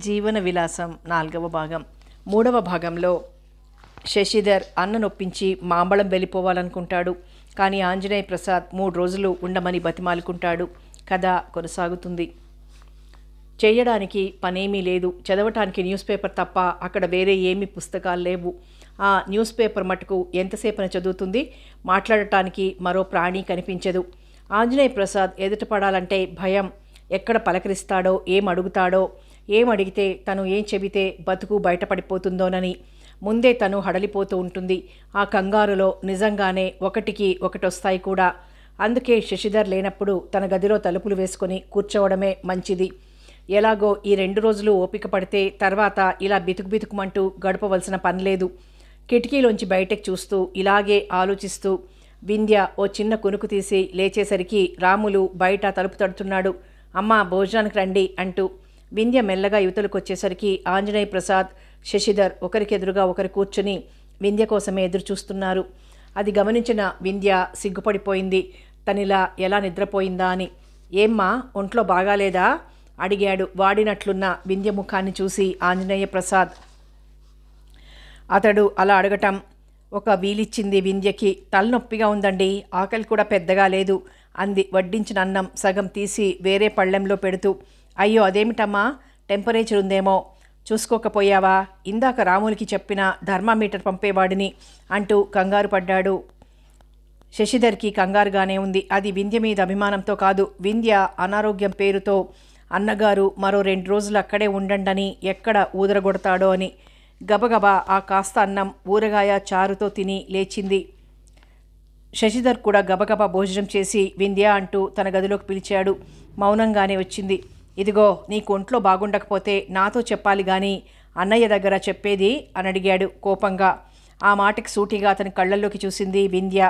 జీవన విలాసం 4వ భాగం. 3వ భాగంలో శశిధర్ అన్న నొప్పించి మాంబళం వెళ్ళిపోవాలనుకుంటాడు. కానీ ఆంజనేయ ప్రసాద్ 3 రోజులు ఉండమని బతిమాలుకుంటాడు. కథ కొనసాగుతుంది. చేయడానికి పనేమీ లేదు. చదవటానికి న్యూస్ పేపర్ తప్ప అక్కడ వేరే ఏమీ పుస్తకాలు లేవు. ఆ న్యూస్ పేపర్ మటుకు ఎంతసేపన చదువుతుంది. మాట్లాడటానికి మరో ప్రాణి కనిపించదు. ఆంజనేయ ప్రసాద్ ఎదుట పడాలంటే భయం. ఎక్కడ పలకరిస్తాడో, ఏం అడుగుతాడో, ఏం అడిగితే తను ఏం చెబితే బతుకు బయటపడిపోతుందోనని ముందే తను హడలిపోతూ ఉంటుంది. ఆ కంగారులో నిజంగానే ఒకటికి ఒకటొస్తాయి కూడా. అందుకే శశిధర్ లేనప్పుడు తన గదిలో తలుపులు వేసుకొని కూర్చోవడమే మంచిది. ఎలాగో ఈ 2 రోజులు ఓపిక పడితే తర్వాత ఇలా బితుకుమంటూ గడపవలసిన పని లేదు. కిటికీలోంచి బయటకు చూస్తూ ఇలాగే ఆలోచిస్తూ వింధ్య ఓ చిన్న కునుకు తీసి లేచేసరికి రాములు బయట తలుపు తడుతున్నాడు. అమ్మా, భోజనానికి రండి అంటూ. వింధ్య మెల్లగా యువతలకు వచ్చేసరికి ఆంజనేయ ప్రసాద్, శశిధర్ ఒకరికెదురుగా ఒకరు కూర్చుని వింధ్య కోసమే ఎదురు చూస్తున్నారు. అది గమనించిన వింధ్య సిగ్గుపడిపోయింది. తనిలా ఎలా నిద్రపోయిందా అని. ఏమ్మా, ఒంట్లో బాగాలేదా అడిగాడు వాడినట్లున్న వింధ్య ముఖాన్ని చూసి ఆంజనేయ ప్రసాద్. అతడు అలా అడగటం ఒక వీలిచ్చింది వింధ్యకి. తలనొప్పిగా ఉందండి, ఆకలి కూడా పెద్దగా లేదు అంది వడ్డించిన అన్నం సగం తీసి వేరే పళ్ళెంలో పెడుతూ. అయ్యో, అదేమిటమ్మా, టెంపరేచర్ ఉందేమో చూసుకోకపోయావా? ఇందాక రాములకి చెప్పిన థర్మామీటర్ పంపేవాడిని అంటూ కంగారు పడ్డాడు. శశిధర్కి కంగారుగానే ఉంది. అది వింధ్య మీద అభిమానంతో కాదు. వింధ్య అనారోగ్యం పేరుతో అన్నగారు మరో 2 రోజులు అక్కడే ఉండండని ఎక్కడ ఊదరగొడతాడో అని. గబగబా ఆ కాస్త అన్నం ఊరగాయ చారుతో తిని లేచింది. శశిధర్ కూడా గబగబా భోజనం చేసి వింధ్య అంటూ తన గదిలోకి పిలిచాడు. మౌనంగానే వచ్చింది. ఇదిగో, నీకు ఒంట్లో బాగుండకపోతే నాతో చెప్పాలి గాని అన్నయ్య దగ్గర చెప్పేది అని అడిగాడు కోపంగా. ఆ మాటకి సూటిగా అతని కళ్ళల్లోకి చూసింది వింధ్య.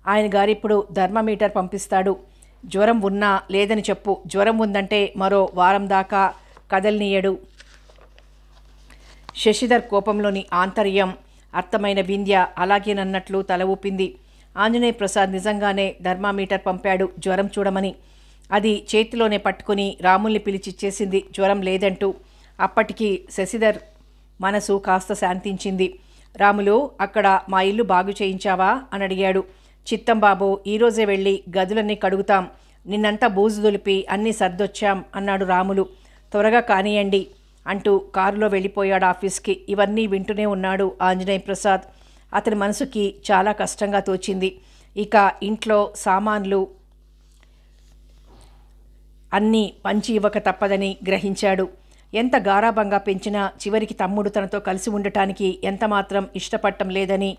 ఆయన గారిప్పుడు థర్మామీటర్ పంపిస్తాడు. జ్వరం ఉన్నా లేదని చెప్పు. జ్వరం ఉందంటే మరో వారం దాకా కదలనీయడు. శశిధర్ కోపంలోని ఆంతర్యం అర్థమైన వింధ్య అలాగేనన్నట్లు తల ఊపింది. ఆంజనేయ ప్రసాద్ నిజంగానే థర్మామీటర్ పంపాడు జ్వరం చూడమని. అది చేతిలోనే పట్టుకుని రాముల్ని పిలిచిచ్చేసింది జ్వరం లేదంటూ. అప్పటికి శశిధర్ మనసు కాస్త శాంతించింది. రాములు, అక్కడ మా ఇల్లు బాగు చేయించావా అని అడిగాడు. చిత్తం బాబు, ఈరోజే వెళ్ళి గదులన్నీ కడుగుతాం. నిన్నంతా బూజు దులిపి అన్నీ సర్దొచ్చాం అన్నాడు రాములు. త్వరగా కానియండి అంటూ కారులో వెళ్ళిపోయాడు ఆఫీస్కి. ఇవన్నీ వింటూనే ఉన్నాడు ఆంజనేయ ప్రసాద్. అతని మనసుకి చాలా కష్టంగా తోచింది. ఇక ఇంట్లో సామాన్లు అన్నీ పంచి ఇవ్వక తప్పదని గ్రహించాడు. ఎంత గారాబంగా పెంచినా చివరికి తమ్ముడు తనతో కలిసి ఉండటానికి ఎంతమాత్రం ఇష్టపడటం లేదని,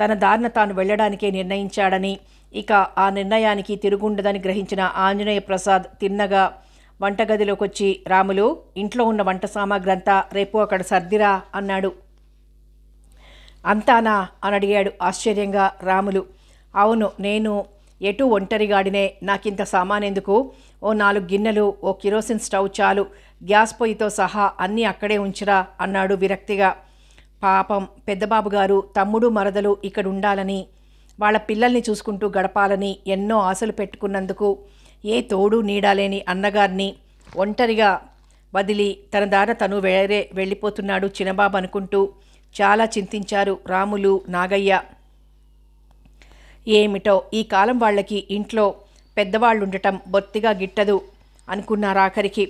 తన దారిన తాను వెళ్ళడానికే నిర్ణయించాడని, ఇక ఆ నిర్ణయానికి తిరుగుండదని గ్రహించిన ఆంజనేయ ప్రసాద్ తిన్నగా వంటగదిలోకి వచ్చి, రాములు, ఇంట్లో ఉన్న వంట సామాగ్రంతా రేపు అక్కడ సర్దిరా అన్నాడు. అంతానా అని అడిగాడు ఆశ్చర్యంగా రాములు. అవును, నేను ఎటు ఒంటరిగాడినే, నాకింత సామానెందుకు? ఓ 4 గిన్నెలు, ఓ కిరోసిన్ స్టవ్ చాలు. గ్యాస్ పొయ్యితో సహా అన్నీ అక్కడే ఉంచిరా అన్నాడు విరక్తిగా. పాపం పెద్దబాబు గారు తమ్ముడు మరదలు ఇక్కడ ఉండాలని, వాళ్ళ పిల్లల్ని చూసుకుంటూ గడపాలని ఎన్నో ఆశలు పెట్టుకున్నందుకు ఏ తోడు నీడాలేని అన్నగారిని ఒంటరిగా వదిలి తన దారి తను వెళ్ళిపోతున్నాడు చిన్నబాబు అనుకుంటూ చాలా చింతించారు రాములు, నాగయ్య. ఏమిటో ఈ కాలం వాళ్ళకి ఇంట్లో పెద్దవాళ్ళు ఉండటం బొత్తిగా గిట్టదు అనుకున్నారు ఆఖరికి.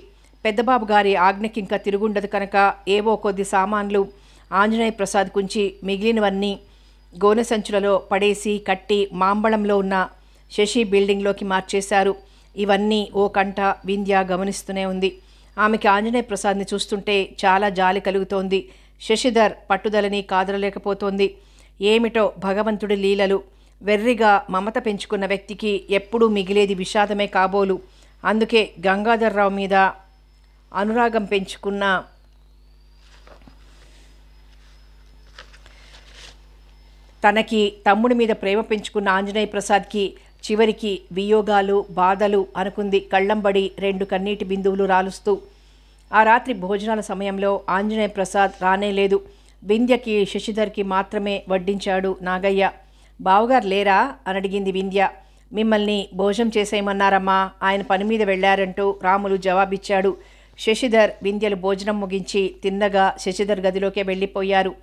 పెద్దబాబు గారి ఆజ్ఞకి ఇంకా తిరుగుండదు కనుక ఏవో కొద్ది సామాన్లు ఆంజనేయ ప్రసాద్ కుంచి మిగిలినవన్నీ గోనె సంచులలో పడేసి కట్టి మాంబళంలో ఉన్న శశి బిల్డింగ్లోకి మార్చేశారు. ఇవన్నీ ఓ కంట వింధ్య గమనిస్తూనే ఉంది. ఆమెకి ఆంజనేయ ప్రసాద్ని చూస్తుంటే చాలా జాలి కలుగుతోంది. శశిధర్ పట్టుదలని కాదరలేకపోతోంది. ఏమిటో భగవంతుడి లీలలు. వెర్రిగా మమత పెంచుకున్న వ్యక్తికి ఎప్పుడూ మిగిలేది విషాదమే కాబోలు. అందుకే గంగాధర్రావు మీద అనురాగం పెంచుకున్న తనకి తమ్ముడి మీద ప్రేమ పెంచుకున్న ఆంజనేయ ప్రసాద్కి చివరికి వియోగాలు, బాధలు అనుకుంది కళ్ళంబడి 2 కన్నీటి బిందువులు రాలుస్తూ. ఆ రాత్రి భోజనాల సమయంలో ఆంజనేయ ప్రసాద్ రానేలేదు. వింధ్యకి, శశిధర్కి మాత్రమే వడ్డించాడు నాగయ్య. బావగారు లేరా అని అడిగింది వింధ్య. మిమ్మల్ని భోజనం చేసేయమన్నారమ్మా, ఆయన పని మీద వెళ్ళారంటూ రాములు జవాబిచ్చాడు. శశిధర్ వింధ్యలు భోజనం ముగించి తిన్నగా శశిధర్ గదిలోకే వెళ్ళిపోయారు.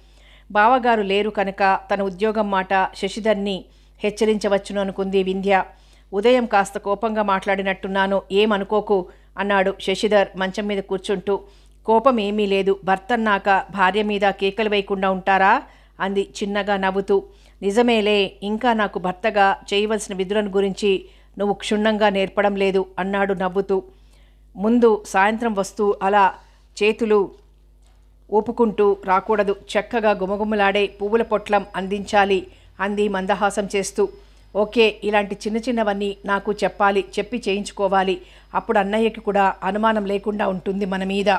బావగారు లేరు కనుక తన ఉద్యోగం మాట శశిధర్ని హెచ్చరించవచ్చును అనుకుంది వింధ్య. ఉదయం కాస్త కోపంగా మాట్లాడినట్టున్నాను, ఏమనుకోకు అన్నాడు శశిధర్ మంచం మీద కూర్చుంటూ. కోపం ఏమీ లేదు, భర్తన్నాక భార్య మీద కేకలు వేయకుండా ఉంటారా అంది చిన్నగా నవ్వుతూ. నిజమేలే, ఇంకా నాకు భర్తగా చేయవలసిన విధులను గురించి నువ్వు క్షుణ్ణంగా నేర్పడం లేదు అన్నాడు నవ్వుతూ. ముందు సాయంత్రం వస్తూ అలా చేతులు ఊపుకుంటూ రాకూడదు, చక్కగా గుమగుమలాడే పువ్వుల పొట్లం అందించాలి అంది మందహాసం చేస్తూ. ఓకే, ఇలాంటి చిన్న చిన్నవన్నీ నాకు చెప్పాలి, చెప్పి చేయించుకోవాలి. అప్పుడు అన్నయ్యకి కూడా అనుమానం లేకుండా ఉంటుంది మన మీద.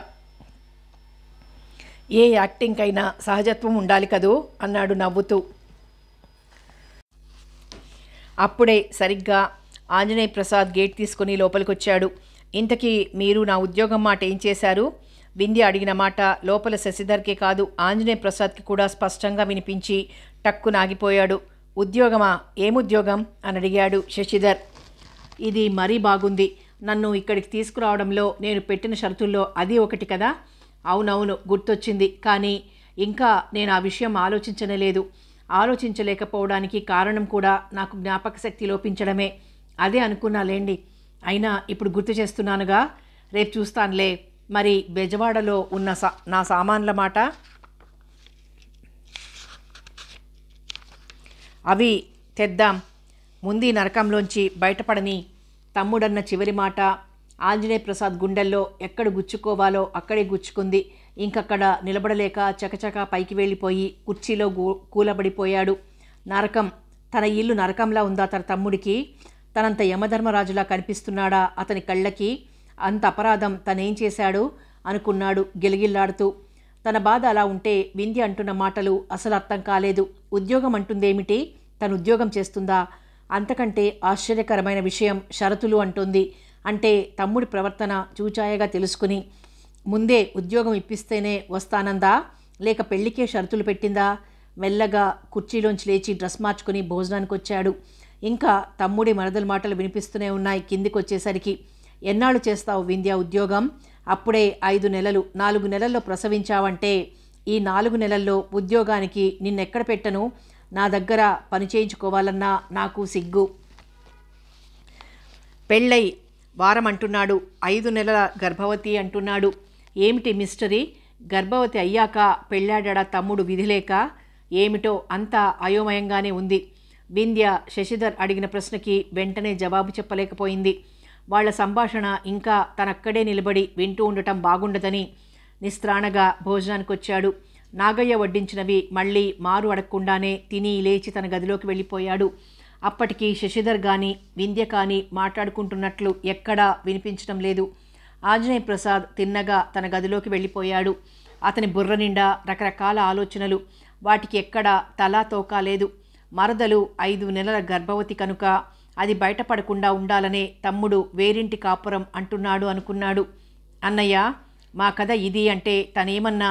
ఏ యాక్టింగ్కైనా సహజత్వం ఉండాలి కదూ అన్నాడు నవ్వుతూ. అప్పుడే సరిగ్గా ఆంజనేయ ప్రసాద్ గేట్ తీసుకుని లోపలికొచ్చాడు. ఇంతకీ మీరు నా ఉద్యోగం మాట ఏం చేశారు? వింధ్య అడిగిన మాట లోపల శశిధర్కే కాదు ఆంజనేయ ప్రసాద్కి కూడా స్పష్టంగా వినిపించి టక్కునాగిపోయాడు. ఉద్యోగమా? ఏముద్యోగం అని అడిగాడు శశిధర్. ఇది మరీ బాగుంది, నన్ను ఇక్కడికి తీసుకురావడంలో నేను పెట్టిన షరతుల్లో అది ఒకటి కదా. అవునవును, గుర్తొచ్చింది. కానీ ఇంకా నేను ఆ విషయం ఆలోచించలేదు. ఆలోచించలేకపోవడానికి కారణం కూడా నాకు జ్ఞాపక శక్తి లోపించడమే. అదే అనుకున్నాలేండి. అయినా ఇప్పుడు గుర్తు చేస్తున్నానుగా, రేపు చూస్తానులే. మరి బెజవాడలో ఉన్న నా సామాన్ల మాట? అవి తెద్దాం. ముందు నరకంలోంచి బయటపడని తమ్ముడన్న చివరి మాట ఆంజనేయ ప్రసాద్ గుండెల్లో ఎక్కడ గుచ్చుకోవాలో అక్కడే గుచ్చుకుంది. ఇంకక్కడ నిలబడలేక చకచక పైకి వెళ్ళిపోయి కుర్చీలో కూలబడిపోయాడు. నరకం, తన ఇల్లు నరకంలా ఉందా తన తమ్ముడికి? తనంత యమధర్మరాజులా కనిపిస్తున్నాడా అతని కళ్ళకి? అంత అపరాధం తనేం చేశాడు అనుకున్నాడు గిలగిల్లాడుతూ. తన బాధ అలా ఉంటే వింధ్య అంటున్న మాటలు అసలు అర్థం కాలేదు. ఉద్యోగం అంటుందేమిటి? తను ఉద్యోగం చేస్తుందా? అంతకంటే ఆశ్చర్యకరమైన విషయం షరతులు అంటుంది. అంటే తమ్ముడి ప్రవర్తన చూచాయగా తెలుసుకుని ముందే ఉద్యోగం ఇప్పిస్తేనే వస్తానందా, లేక పెళ్లికే షరతులు పెట్టిందా? మెల్లగా కుర్చీలోంచి లేచి డ్రెస్ మార్చుకుని భోజనానికి వచ్చాడు. ఇంకా తమ్ముడి మరదల మాటలు వినిపిస్తూనే ఉన్నాయి కిందికి వచ్చేసరికి. ఎన్నాళ్ళు చేస్తావు వింధ్య ఉద్యోగం? అప్పుడే 5 నెలలు. 4 నెలల్లో ప్రసవించావంటే ఈ 4 నెలల్లో ఉద్యోగానికి నిన్నెక్కడ పెట్టను? నా దగ్గర పని చేయించుకోవాలన్నా నాకు సిగ్గు. పెళ్ళై వారం అంటున్నాడు, 5 నెలల గర్భవతి అంటున్నాడు. ఏమిటి మిస్టరీ? గర్భవతి అయ్యాక పెళ్ళాడా తమ్ముడు విధిలేక? ఏమిటో అంతా అయోమయంగానే ఉంది. వింధ్య శశిధర్ అడిగిన ప్రశ్నకి వెంటనే జవాబు చెప్పలేకపోయింది. వాళ్ల సంభాషణ ఇంకా తనక్కడే నిలబడి వింటూ ఉండటం బాగుండదని నిస్త్రాణగా భోజనానికొచ్చాడు. నాగయ్య వడ్డించినవి మళ్ళీ మారు అడగకుండానే తిని లేచి తన గదిలోకి వెళ్ళిపోయాడు. అప్పటికి శశిధర్ కానీ వింధ్య కానీ మాట్లాడుకుంటున్నట్లు ఎక్కడా వినిపించడం లేదు. ఆంజనేయ ప్రసాద్ తిన్నగా తన గదిలోకి వెళ్ళిపోయాడు. అతని బుర్ర నిండా రకరకాల ఆలోచనలు. వాటికి ఎక్కడా తలా తోకా లేదు. మరదలు 5 నెలల గర్భవతి కనుక అది బయటపడకుండా ఉండాలనే తమ్ముడు వేరింటి కాపురం అంటున్నాడు అనుకున్నాడు. అన్నయ్య, మా కథ ఇది అంటే తనేమన్నా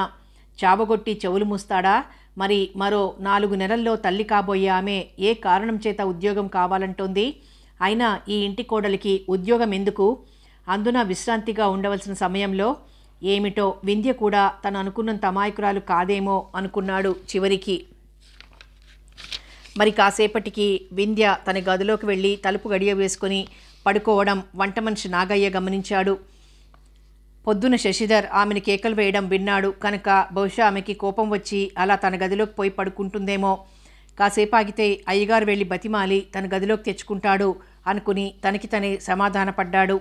చావగొట్టి చెవులు మూస్తాడా? మరి మరో 4 నెలల్లో తల్లి కాబోయే ఆమె ఏ కారణం చేత ఉద్యోగం కావాలంటోంది? అయినా ఈ ఇంటి కోడలికి ఉద్యోగం ఎందుకు? అందున విశ్రాంతిగా ఉండవలసిన సమయంలో. ఏమిటో వింధ్య కూడా తను అనుకున్నంత అమాయకురాలు కాదేమో అనుకున్నాడు చివరికి. మరి కాసేపటికి వింధ్య తన గదిలోకి వెళ్ళి తలుపు గడియ వేసుకొని పడుకోవడం వంట మనిషి నాగయ్య గమనించాడు. పొద్దున శశిధర్ ఆమెను కేకలు వేయడం విన్నాడు కనుక బహుశా ఆమెకి కోపం వచ్చి అలా తన గదిలోకి పోయి పడుకుంటుందేమో. కాసేపు ఆగితే అయ్యగారు వెళ్ళి బతిమాలి తన గదిలోకి తెచ్చుకుంటాడు అనుకుని తనకి తనే సమాధానపడ్డాడు.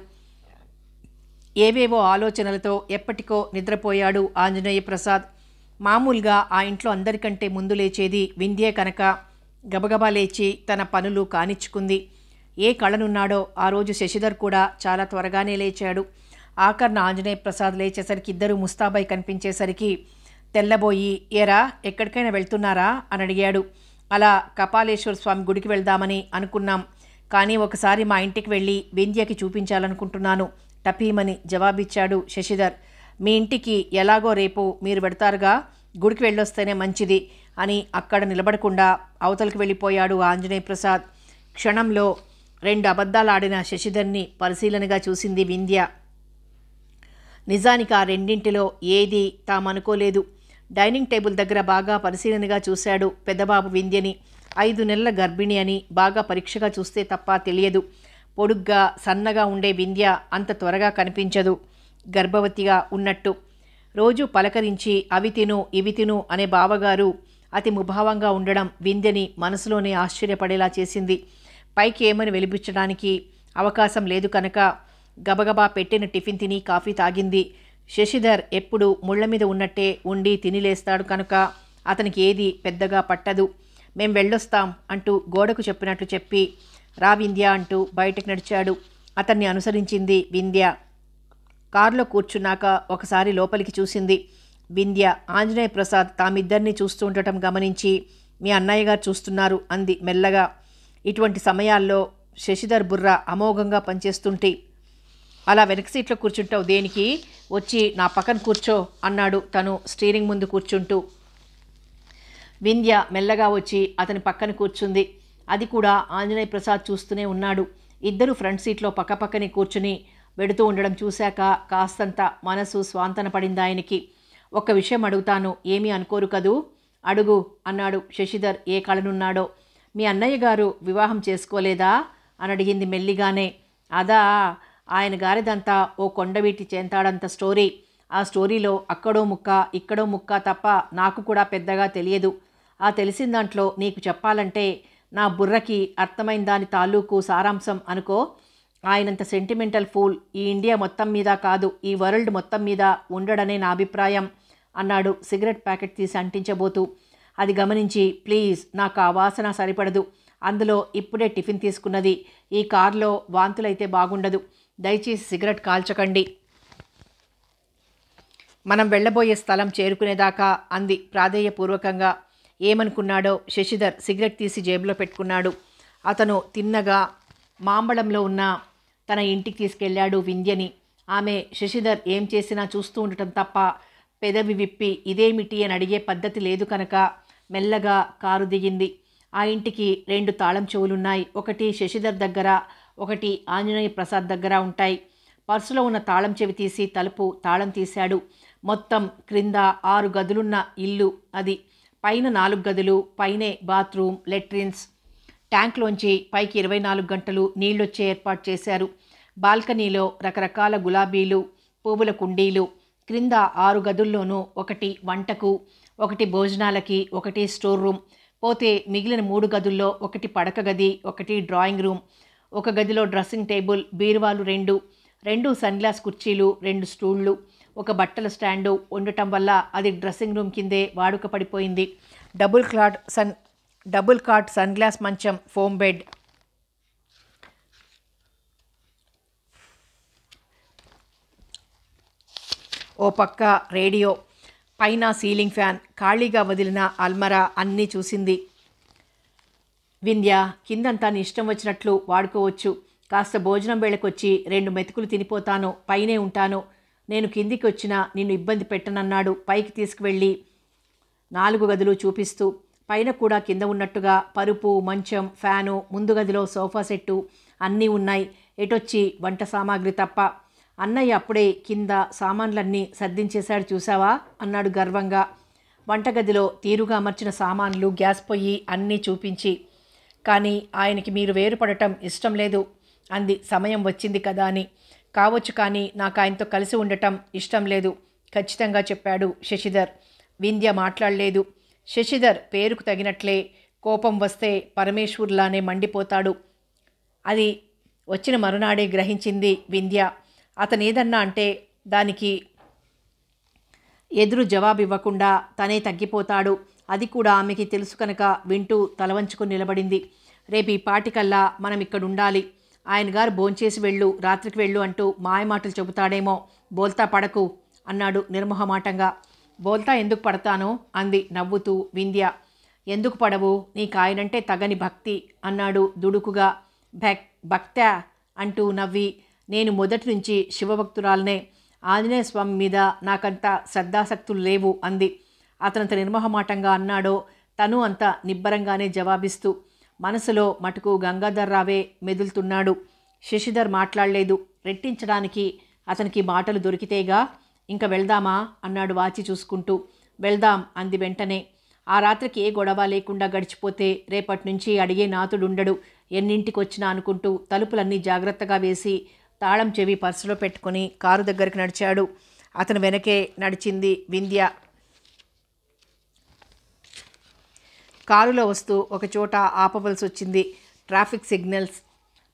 ఏవేవో ఆలోచనలతో ఎప్పటికో నిద్రపోయాడు ఆంజనేయ ప్రసాద్. మామూలుగా ఆ ఇంట్లో అందరికంటే ముందు లేచేది వింధ్యే కనుక గబగబా లేచి తన పనులు కానిచ్చుకుంది. ఏ కళనున్నాడో ఆ రోజు శశిధర్ కూడా చాలా త్వరగానే లేచాడు. ఆఖర్న ఆంజనేయ ప్రసాద్ లేచేసరికి ఇద్దరు ముస్తాబై కనిపించేసరికి తెల్లబోయి, ఏరా ఎక్కడికైనా వెళ్తున్నారా అని అడిగాడు. అలా కపాలేశ్వర స్వామి గుడికి వెళ్దామని అనుకున్నాం, కానీ ఒకసారి మా ఇంటికి వెళ్ళి వింధ్యకి చూపించాలనుకుంటున్నాను టపీమని జవాబిచ్చాడు శశిధర్. మీ ఇంటికి ఎలాగో రేపు మీరు పెడతారుగా, గుడికి వెళ్ళొస్తేనే మంచిది అని అక్కడ నిలబడకుండా అవతలికి వెళ్ళిపోయాడు ఆంజనేయ ప్రసాద్. క్షణంలో 2 అబద్ధాలు ఆడిన శశిధర్ని పరిశీలనగా చూసింది వింధ్య. నిజానికి ఆ రెండింటిలో ఏది తామనుకోలేదు. డైనింగ్ టేబుల్ దగ్గర బాగా పరిశీలనగా చూశాడు పెద్దబాబు వింధ్యని. 5 నెలల గర్భిణి అని బాగా పరీక్షగా చూస్తే తప్ప తెలియదు. పొడుగ్గా సన్నగా ఉండే వింధ్య అంత త్వరగా కనిపించదు గర్భవతిగా ఉన్నట్టు. రోజు పలకరించి అవి తిను ఇవి తిను అనే బావగారు అతి ముభావంగా ఉండడం వింధ్యని మనసులోనే ఆశ్చర్యపడేలా చేసింది. పైకి ఏమని వెలిపించడానికి అవకాశం లేదు కనుక గబగబా పెట్టిన టిఫిన్ తిని కాఫీ తాగింది. శశిధర్ ఎప్పుడు ముళ్ల మీద ఉన్నట్టే ఉండి తినిలేస్తాడు కనుక అతనికి ఏది పెద్దగా పట్టదు. మేం వెళ్ళొస్తాం అంటూ గోడకు చెప్పినట్లు చెప్పి రా వింధ్య అంటూ బయటకు నడిచాడు. అతన్ని అనుసరించింది వింధ్య. కారులో కూర్చున్నాక ఒకసారి లోపలికి చూసింది. వింధ్య ఆంజనేయ ప్రసాద్ తామిద్దరినీ చూస్తూ ఉండటం గమనించి మీ అన్నయ్య గారు చూస్తున్నారు అంది మెల్లగా. ఇటువంటి సమయాల్లో శశిధర్ బుర్ర అమోఘంగా పనిచేస్తుంటే అలా వెనక సీట్లో కూర్చుంటావు దేనికి, వచ్చి నా పక్కన కూర్చో అన్నాడు తను స్టీరింగ్ ముందు కూర్చుంటూ. వింధ్య మెల్లగా వచ్చి అతని పక్కన కూర్చుంది. అది కూడా ఆంజనేయ ప్రసాద్ చూస్తూనే ఉన్నాడు. ఇద్దరు ఫ్రంట్ సీట్లో పక్కపక్కనే కూర్చుని వెడుతూ ఉండడం చూశాక కాస్తంత మనసు స్వాంతన పడింది ఆయనకి. ఒక్క విషయం అడుగుతాను, ఏమీ అనుకోరు కదూ? అడుగు అన్నాడు శశిధర్ ఏ కళనున్నాడో. మీ అన్నయ్య గారు వివాహం చేసుకోలేదా అని అడిగింది మెల్లిగానే. అదా, ఆయన గారిదంతా ఓ కొండవీటి చేంతాడంత స్టోరీ. ఆ స్టోరీలో అక్కడో ముక్క ఇక్కడో ముక్క తప్ప నాకు కూడా పెద్దగా తెలియదు. ఆ తెలిసిన దాంట్లో నీకు చెప్పాలంటే నా బుర్రకి అర్థమైన దాని తాలూకు సారాంశం అనుకో. ఆయనంత సెంటిమెంటల్ ఫూల్ ఈ ఇండియా మొత్తం మీద కాదు, ఈ వరల్డ్ మొత్తం మీద ఉండడనే నా అభిప్రాయం అన్నాడు సిగరెట్ ప్యాకెట్ తీసి అంటించబోతూ. అది గమనించి ప్లీజ్, నాకు ఆ వాసన సరిపడదు. అందులో ఇప్పుడే టిఫిన్ తీసుకున్నది. ఈ కారులో వాంతులైతే బాగుండదు. దయచేసి సిగరెట్ కాల్చకండి. మనం వెళ్ళబోయే స్థలం చేరుకునేదాకా అంది ప్రాధేయపూర్వకంగా. ఏమనుకున్నాడో శశిధర్ సిగరెట్ తీసి జేబులో పెట్టుకున్నాడు. అతను తిన్నగా మాంబళంలో ఉన్న తన ఇంటికి తీసుకెళ్లాడు వింధ్యని. ఆమె శశిధర్ ఏం చేసినా చూస్తూ ఉండటం తప్ప పెదవి విప్పి ఇదేమిటి అని అడిగే పద్ధతి లేదు కనుక మెల్లగా కారు దిగింది. ఆ ఇంటికి 2 తాళం చెవులున్నాయి. ఒకటి శశిధర్ దగ్గర, ఒకటి ఆంజనేయ ప్రసాద్ దగ్గర ఉంటాయి. పర్సులో ఉన్న తాళం చెవి తీసి తలుపు తాళం తీశాడు. మొత్తం క్రింద 6 గదులున్న ఇల్లు అది. పైన 4 గదులు, పైనే బాత్రూమ్, లెట్రిన్స్. ట్యాంక్లోంచి పైకి 24 గంటలు నీళ్లొచ్చే ఏర్పాటు చేశారు. బాల్కనీలో రకరకాల గులాబీలు, పువ్వుల కుండీలు. క్రింద 6 గదుల్లోనూ ఒకటి వంటకు, ఒకటి భోజనాలకి, ఒకటి స్టోర్ రూమ్. పోతే మిగిలిన 3 గదుల్లో ఒకటి పడక గది, ఒకటి డ్రాయింగ్ రూమ్. ఒక గదిలో డ్రెస్సింగ్ టేబుల్, బీరువాలు 2 సన్ గ్లాస్ కుర్చీలు, 2 స్టూళ్ళు, ఒక బట్టల స్టాండు ఉండటం వల్ల అది డ్రెస్సింగ్ రూమ్ కిందే వాడుక పడిపోయింది. డబుల్ కాట్ సన్ గ్లాస్ మంచం, ఫోమ్ బెడ్. ఓ పక్క రేడియో, పైన సీలింగ్ ఫ్యాన్, ఖాళీగా వదిలిన అల్మరా అన్నీ చూసింది వింధ్య. కిందంతా నీ ఇష్టం వచ్చినట్లు వాడుకోవచ్చు. కాస్త భోజనం వేళకొచ్చి 2 మెతుకులు తినిపోతాను, పైనే ఉంటాను. నేను కిందికి వచ్చినా నిన్ను ఇబ్బంది పెట్టనన్నాడు పైకి తీసుకువెళ్ళి 4 గదులు చూపిస్తూ. పైన కూడా కింద ఉన్నట్టుగా పరుపు, మంచం, ఫ్యాను, ముందు గదిలో సోఫా సెట్టు అన్నీ ఉన్నాయి. ఎటొచ్చి వంట సామాగ్రి తప్ప. అన్నయ్య అప్పుడే కింద సామాన్లన్నీ సర్దించేశాడు చూసావా అన్నాడు గర్వంగా. వంటగదిలో తీరుగా అమర్చిన సామాన్లు, గ్యాస్ పొయ్యి అన్నీ చూపించి. కానీ ఆయనకి మీరు వేరుపడటం ఇష్టం లేదు అంది. సమయం వచ్చింది కదా అని. కావచ్చు, కానీ నాకు ఆయనతో కలిసి ఉండటం ఇష్టం లేదు ఖచ్చితంగా చెప్పాడు శశిధర్. వింధ్య మాట్లాడలేదు. శశిధర్ పేరుకు తగినట్లే కోపం వస్తే పరమేశ్వర్లానే మండిపోతాడు. అది వచ్చిన మరునాడే గ్రహించింది వింధ్య. అతనేదన్నా అంటే దానికి ఎదురు జవాబు ఇవ్వకుండా తనే తగ్గిపోతాడు. అది కూడా ఆమెకి తెలుసు కనుక వింటూ తలవంచుకొని నిలబడింది. రేపు ఈ పాటికల్లా మనం ఇక్కడ ఉండాలి. ఆయన గారు భోంచేసి వెళ్ళు, రాత్రికి వెళ్ళు అంటూ మాయమాటలు చెబుతాడేమో. బోల్తా పడకు అన్నాడు నిర్మోహమాటంగా. బోల్తా ఎందుకు పడతాను అంది నవ్వుతూ వింధ్య. ఎందుకు పడవు, నీకు ఆయనంటే తగని భక్తి అన్నాడు దుడుకుగా. భక్త్యా అంటూ నవ్వి, నేను మొదటి నుంచి శివభక్తురాలనే. ఆంజనేయ స్వామి మీద నాకంత శ్రద్ధాసక్తులు లేవు అంది. అతనంత నిర్మోహమాటంగా అన్నాడో తను అంత నిబ్బరంగానే జవాబిస్తూ. మనసులో మటుకు గంగాధర్రావే మెదులుతున్నాడు. శశిధర్ మాట్లాడలేదు. రెట్టించడానికి అతనికి మాటలు దొరికితేగా. ఇంక వెళ్దామా అన్నాడు వాచి చూసుకుంటూ. వెళ్దాం అంది వెంటనే. ఆ రాత్రికి ఏ గొడవ లేకుండా గడిచిపోతే రేపటి నుంచి అడిగే నాతుడుండడు, ఎన్నింటికొచ్చినా అనుకుంటూ తలుపులన్నీ జాగ్రత్తగా వేసి తాళం చెవి పర్సులో పెట్టుకుని కారు దగ్గరికి నడిచాడు. అతను వెనకే నడిచింది వింధ్య. కారులో వస్తూ ఒకచోట ఆపవలసి వచ్చింది. ట్రాఫిక్ సిగ్నల్స్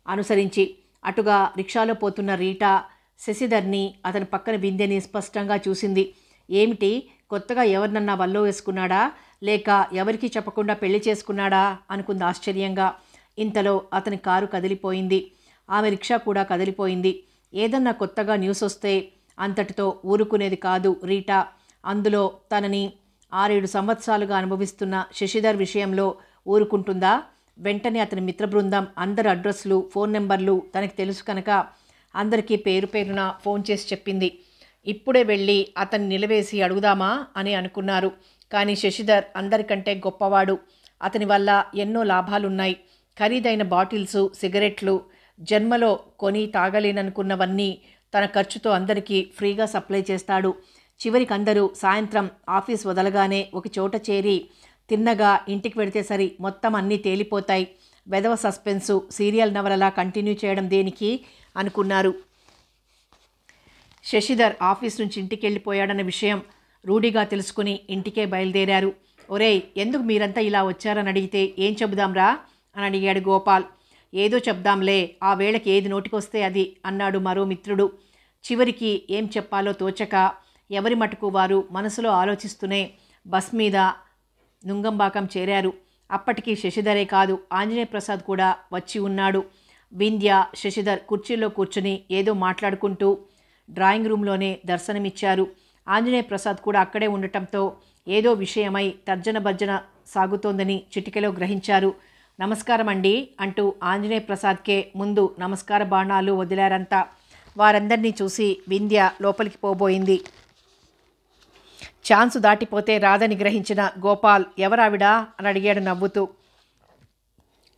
అనుసరించి. అటుగా రిక్షాలో పోతున్న రీటా శశిధర్ని, అతని పక్కన వింధ్యని స్పష్టంగా చూసింది. ఏమిటి, కొత్తగా ఎవరినన్నా వల్లో వేసుకున్నాడా, లేక ఎవరికీ చెప్పకుండా పెళ్లి చేసుకున్నాడా అనుకుంది ఆశ్చర్యంగా. ఇంతలో అతని కారు కదిలిపోయింది. ఆమె రిక్షా కూడా కదిలిపోయింది. ఏదన్నా కొత్తగా న్యూస్ వస్తే అంతటితో ఊరుకునేది కాదు రీటా. అందులో తనని 6-7 సంవత్సరాలుగా అనుభవిస్తున్న శశిధర్ విషయంలో ఊరుకుంటుందా? వెంటనే అతని మిత్ర బృందం అందరి అడ్రస్లు, ఫోన్ నెంబర్లు తనకి తెలుసు కనుక అందరికీ పేరు పేరున ఫోన్ చేసి చెప్పింది. ఇప్పుడే వెళ్ళి అతన్ని నిలవేసి అడుగుదామా అని అనుకున్నారు. కానీ శశిధర్ అందరికంటే గొప్పవాడు. అతని వల్ల ఎన్నో లాభాలున్నాయి. ఖరీదైన బాటిల్సు, సిగరెట్లు, జన్మలో కొని తాగలేననుకున్నవన్నీ తన ఖర్చుతో అందరికీ ఫ్రీగా సప్లై చేస్తాడు. చివరికి అందరూ సాయంత్రం ఆఫీస్ వదలగానే ఒక చోట చేరి తిన్నగా ఇంటికి వెడితే సరి, మొత్తం అన్నీ తేలిపోతాయి. వెధవ సస్పెన్సు సీరియల్ నవలలా కంటిన్యూ చేయడం దేనికి అనుకున్నారు. శశిధర్ ఆఫీస్ నుంచి ఇంటికి వెళ్ళిపోయాడన్న విషయం రూఢిగా తెలుసుకుని ఇంటికే బయలుదేరారు. ఒరేయ్, ఎందుకు మీరంతా ఇలా వచ్చారని అడిగితే ఏం చెబుదాంరా అని అడిగాడు గోపాల్. ఏదో చెప్దాంలే, ఆ వేళకి ఏది నోటికొస్తే అది అన్నాడు మరో మిత్రుడు. చివరికి ఏం చెప్పాలో తోచక ఎవరి మటుకు వారు మనసులో ఆలోచిస్తూనే బస్ మీద నుంగంబాకం చేరారు. అప్పటికి శశిధరే కాదు, ఆంజనేయ ప్రసాద్ కూడా వచ్చి ఉన్నాడు. వింధ్య, శశిధర్ కుర్చీలో కూర్చుని ఏదో మాట్లాడుకుంటూ డ్రాయింగ్ రూమ్లోనే దర్శనమిచ్చారు. ఆంజనేయ ప్రసాద్ కూడా అక్కడే ఉండటంతో ఏదో విషయమై తర్జన భర్జన సాగుతోందని చిటికెలో గ్రహించారు. నమస్కారం అండి అంటూ ఆంజనేయ ప్రసాద్కే ముందు నమస్కార బాణాలు వదిలారంతా. వారందరినీ చూసి వింధ్య లోపలికి పోబోయింది. ఛాన్సు దాటిపోతే రాదని గ్రహించిన గోపాల్ ఎవరావిడా అని అడిగాడు నవ్వుతూ.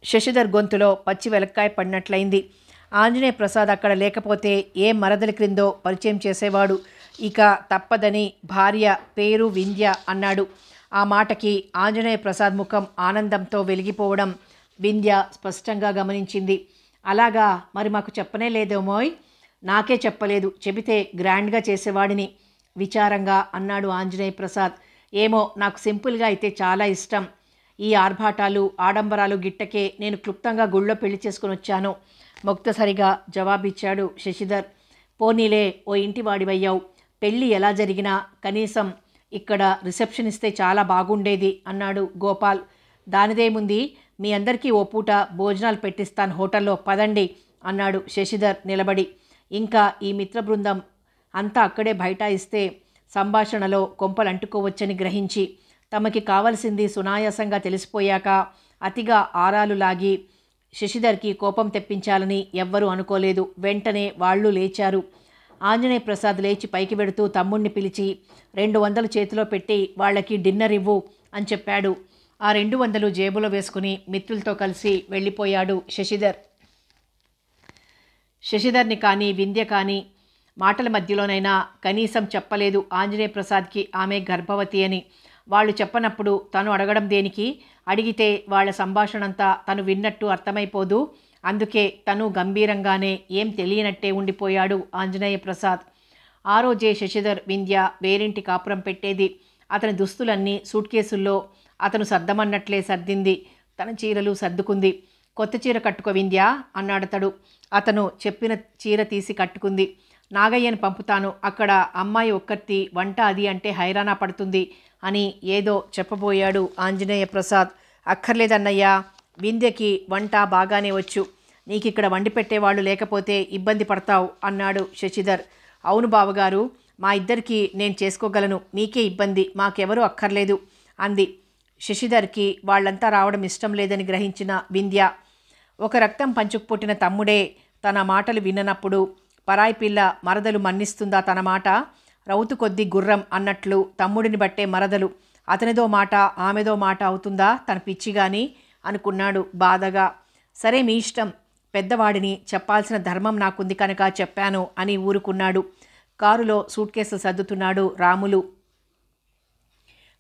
శశిధర్ గొంతులో పచ్చి వెలక్కాయ పడినట్లయింది. ఆంజనేయ ప్రసాద్ అక్కడ లేకపోతే ఏ మరదలి క్రిందో పరిచయం చేసేవాడు. ఇక తప్పదని భార్య పేరు వింధ్య అన్నాడు. ఆ మాటకి ఆంజనేయ ప్రసాద్ ముఖం ఆనందంతో వెలిగిపోవడం వింధ్య స్పష్టంగా గమనించింది. అలాగా, మరి మాకు చెప్పనే లేదేమోయ్. నాకే చెప్పలేదు, చెబితే గ్రాండ్గా చేసేవాడిని విచారంగా అన్నాడు ఆంజనేయ ప్రసాద్. ఏమో, నాకు సింపుల్గా అయితే చాలా ఇష్టం. ఈ ఆర్భాటాలు, ఆడంబరాలు గిట్టకే నేను క్లుప్తంగా గుళ్ళో పెళ్లి చేసుకుని వచ్చాను ముక్తసరిగా జవాబిచ్చాడు శశిధర్. పోనీలే, ఓ ఇంటి వాడివయ్యావు. పెళ్ళి ఎలా జరిగినా కనీసం ఇక్కడ రిసెప్షన్ ఇస్తే చాలా బాగుండేది అన్నాడు గోపాల్. దానిదేముంది, మీ అందరికీ ఓ పూట భోజనాలు పెట్టిస్తాను హోటల్లో, పదండి అన్నాడు శశిధర్ నిలబడి. ఇంకా ఈ మిత్ర బృందం అంతా అక్కడే బైఠాయిస్తే సంభాషణలో కొంపలు అంటుకోవచ్చని గ్రహించి తమకి కావలసింది సునాయాసంగా తెలిసిపోయాక అతిగా ఆరాలు లాగి శశిధర్కి కోపం తెప్పించాలని ఎవ్వరూ అనుకోలేదు. వెంటనే వాళ్ళు లేచారు. ఆంజనేయ ప్రసాద్ లేచి పైకి వెడుతూ తమ్ముణ్ణి పిలిచి 200 చేతిలో పెట్టి వాళ్ళకి డిన్నర్ ఇవ్వు అని చెప్పాడు. ఆ 200 జేబులో వేసుకుని మిత్రులతో కలిసి వెళ్ళిపోయాడు శశిధర్. శశిధర్ని కానీ వింధ్య కానీ మాటల మధ్యలోనైనా కనీసం చెప్పలేదు ఆంజనేయ ప్రసాద్కి ఆమె గర్భవతి అని. వాళ్ళు చెప్పనప్పుడు తను అడగడం దేనికి? అడిగితే వాళ్ళ సంభాషణంతా తను విన్నట్టు అర్థమైపోదు. అందుకే తను గంభీరంగానే ఏం తెలియనట్టే ఉండిపోయాడు ఆంజనేయ ప్రసాద్. ఆ రోజే శశిధర్ వింధ్య వేరింటి కాపురం పెట్టేది. అతని దుస్తులన్నీ సూట్ కేసుల్లో అతను సర్దమన్నట్లే సర్దింది. తన చీరలు సర్దుకుంది. కొత్త చీర కట్టుకో వింధ్య అన్నాడతడు. అతను చెప్పిన చీర తీసి కట్టుకుంది. నాగయ్యను పంపుతాను, అక్కడ అమ్మాయి ఒక్కర్తి, వంట అది అంటే హైరానా పడుతుంది అని ఏదో చెప్పబోయాడు ఆంజనేయ ప్రసాద్. అక్కర్లేదన్నయ్యా, వింధ్యకి వంట బాగానే వచ్చు. నీకిక్కడ వండి పెట్టేవాళ్ళు లేకపోతే ఇబ్బంది పడతావు అన్నాడు శశిధర్. అవును బావగారు, మా ఇద్దరికి నేను చేసుకోగలను, మీకే ఇబ్బంది, మాకెవరూ అక్కర్లేదు అంది. శశిధర్కి వాళ్ళంతా రావడం ఇష్టం లేదని గ్రహించిన వింధ్య, ఒక రక్తం పంచుకు పుట్టిన తమ్ముడే తన మాటలు విన్ననప్పుడు పరాయి పిల్ల మరదలు మన్నిస్తుందా తన మాట? రౌతు కొద్ది గుర్రం అన్నట్లు తమ్ముడిని బట్టే మరదలు అతనిదో మాట ఆమెదో మాట అవుతుందా తన పిచ్చిగాని అనుకున్నాడు బాధగా. సరే మీ ఇష్టం, పెద్దవాడిని, చెప్పాల్సిన ధర్మం నాకుంది కనుక చెప్పాను అని ఊరుకున్నాడు. కారులో సూట్ కేసులు సర్దుతున్నాడు రాములు.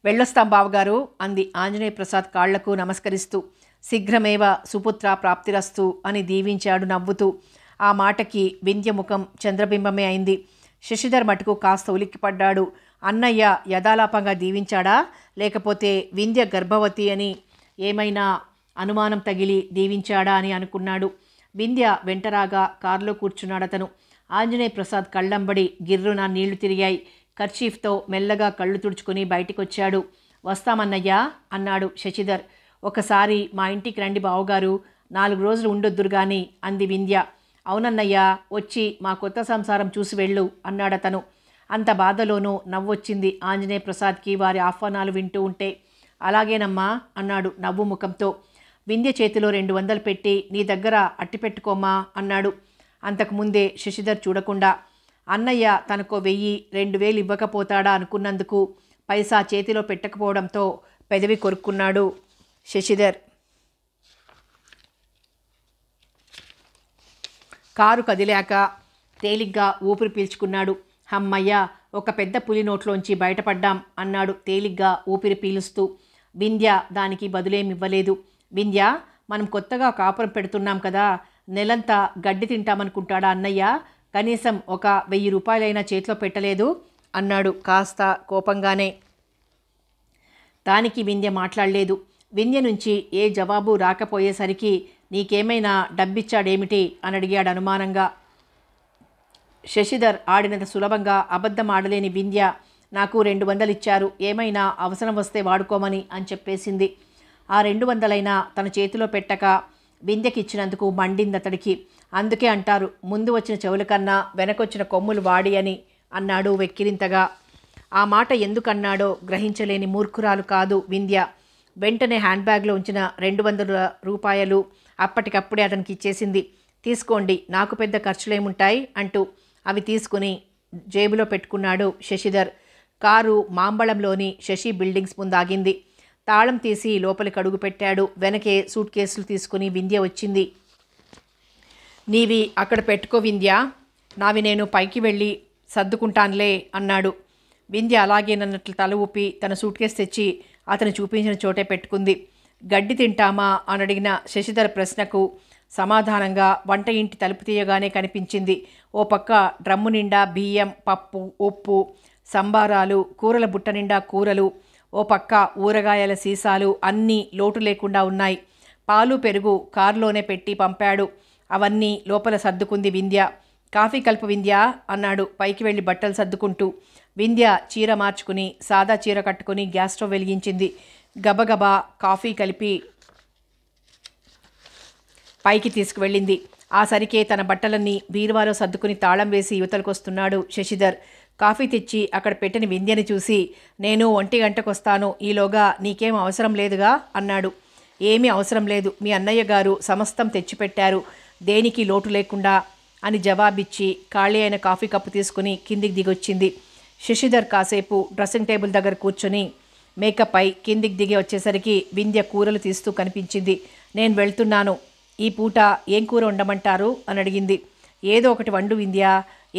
వెళ్ళొస్తాం బావగారు అంది ఆంజనేయ ప్రసాద్ కాళ్లకు నమస్కరిస్తూ. శీఘ్రమేవ సుపుత్ర ప్రాప్తిరస్తు అని దీవించాడు నవ్వుతూ. ఆ మాటకి వింధ్య ముఖం చంద్రబింబమే అయింది. శశిధర్ మటుకు కాస్త ఉలిక్కిపడ్డాడు. అన్నయ్య యథాలాపంగా దీవించాడా, లేకపోతే వింధ్య గర్భవతి అని ఏమైనా అనుమానం తగిలి దీవించాడా అని అనుకున్నాడు. వింధ్య వెంటరాగా కారులో కూర్చున్నాడతను. ఆంజనేయ ప్రసాద్ కళ్ళంబడి గిర్రున నీళ్లు తిరిగాయి. కర్చీఫ్తో మెల్లగా కళ్ళు తుడుచుకుని బయటికొచ్చాడు. వస్తామన్నయ్యా అన్నాడు శశిధర్. ఒకసారి మా ఇంటికి రండి బావుగారు, 4 రోజులు ఉండొద్దురు గాని అంది వింధ్య. అవునన్నయ్యా, వచ్చి మా కొత్త సంసారం చూసి వెళ్ళు అన్నాడతను. అంత బాధలోనూ నవ్వొచ్చింది ఆంజనేయ ప్రసాద్కి వారి ఆహ్వానాలు వింటూ ఉంటే. అలాగేనమ్మా అన్నాడు నవ్వు ముఖంతో. వింధ్య చేతిలో 200 పెట్టి, నీ దగ్గర అట్టి పెట్టుకోమ్మా అన్నాడు. అంతకుముందే శశిధర్ చూడకుండా. అన్నయ్య తనకో 1000-2000 ఇవ్వకపోతాడా అనుకున్నందుకు పైసా చేతిలో పెట్టకపోవడంతో పెదవి కొరుక్కున్నాడు శశిధర్. కారు కదిలాక తేలిగ్గా ఊపిరి పీల్చుకున్నాడు. హమ్మయ్య, ఒక పెద్ద పులి నోట్లోంచి బయటపడ్డాం అన్నాడు తేలిగ్గా ఊపిరి పీలుస్తూ. వింధ్య దానికి బదులేమివ్వలేదు. వింధ్య, మనం కొత్తగా కాపురం పెడుతున్నాం కదా, నెలంతా గడ్డి తింటామనుకుంటాడా అన్నయ్య? కనీసం ఒక 1000 రూపాయలైనా చేతిలో పెట్టలేదు అన్నాడు కాస్త కోపంగానే. దానికి వింధ్య మాట్లాడలేదు. వింధ్య నుంచి ఏ జవాబు రాకపోయేసరికి నీకేమైనా డబ్బిచ్చాడేమిటి అని అడిగాడు అనుమానంగా. శశిధర్ ఆడినంత సులభంగా అబద్ధం ఆడలేని వింధ్య, నాకు 200 ఇచ్చారు, ఏమైనా అవసరం వస్తే వాడుకోమని అని చెప్పేసింది. ఆ 200 తన చేతిలో పెట్టక వింధ్యకిచ్చినందుకు మండిందతడికి. అందుకే అంటారు, ముందు వచ్చిన చెవుల కన్నా వెనకొచ్చిన కొమ్ములు వాడి అని అన్నాడు వెక్కిరింతగా. ఆ మాట ఎందుకన్నాడో గ్రహించలేని మూర్ఖురాలు కాదు వింధ్య. వెంటనే హ్యాండ్ బ్యాగ్లో ఉంచిన 200 రూపాయలు అప్పటికప్పుడే అతనికి ఇచ్చేసింది. తీసుకోండి, నాకు పెద్ద ఖర్చులేముంటాయి అంటూ అవి తీసుకుని జేబులో పెట్టుకున్నాడు శశిధర్. కారు మాంబళంలోని శశి బిల్డింగ్స్ ముందాగింది. తాళం తీసి లోపలికి అడుగు పెట్టాడు. వెనకే సూట్ కేసులు తీసుకుని వింధ్య వచ్చింది. నీవి అక్కడ పెట్టుకో వింధ్య, నావి నేను పైకి వెళ్ళి సర్దుకుంటానులే అన్నాడు. వింధ్య అలాగేనన్నట్లు తల ఊపి తన సూట్ కేసు తెచ్చి అతను చూపించిన చోటే పెట్టుకుంది. గడ్డి తింటామా అని అడిగిన శశిధర్ ప్రశ్నకు సమాధానంగా వంట ఇంటి తలుపు తీయగానే కనిపించింది. ఓ పక్క డ్రమ్ము నిండా బియ్యం, పప్పు, ఉప్పు, సంబారాలు, కూరల బుట్ట నిండా కూరలు, ఓ పక్క ఊరగాయల సీసాలు, అన్నీ లోటు లేకుండా ఉన్నాయి. పాలు పెరుగు కారులోనే పెట్టి పంపాడు. అవన్నీ లోపల సర్దుకుంది వింధ్య. కాఫీ కలుపు వింధ్య అన్నాడు పైకి వెళ్ళి బట్టలు సర్దుకుంటూ. వింధ్య చీర మార్చుకుని సాదా చీర కట్టుకుని గ్యాస్ స్టవ్ వెలిగించింది. గబగబా కాఫీ కలిపి పైకి తీసుకువెళ్ళింది. ఆ సరికే తన బట్టలన్నీ బీరువాలో సర్దుకుని తాళం వేసి యువతలకొస్తున్నాడు శశిధర్. కాఫీ తెచ్చి అక్కడ పెట్టిన వింధ్యని చూసి, నేను 1 గంటకు వస్తాను, ఈలోగా నీకేం అవసరం లేదుగా అన్నాడు. ఏమీ అవసరం లేదు, మీ అన్నయ్య గారు సమస్తం తెచ్చిపెట్టారు, దేనికి లోటు లేకుండా అని జవాబిచ్చి ఖాళీ అయిన కాఫీ కప్పు తీసుకుని కిందికి దిగొచ్చింది. శశిధర్ కాసేపు డ్రెస్సింగ్ టేబుల్ దగ్గర కూర్చొని మేకప్ అయి కిందికి దిగి వచ్చేసరికి వింధ్య కూరలు తీస్తూ కనిపించింది. నేను వెళ్తున్నాను, ఈ పూట ఏం కూర వండమంటారు అని అడిగింది. ఏదో ఒకటి వండు వింధ్య,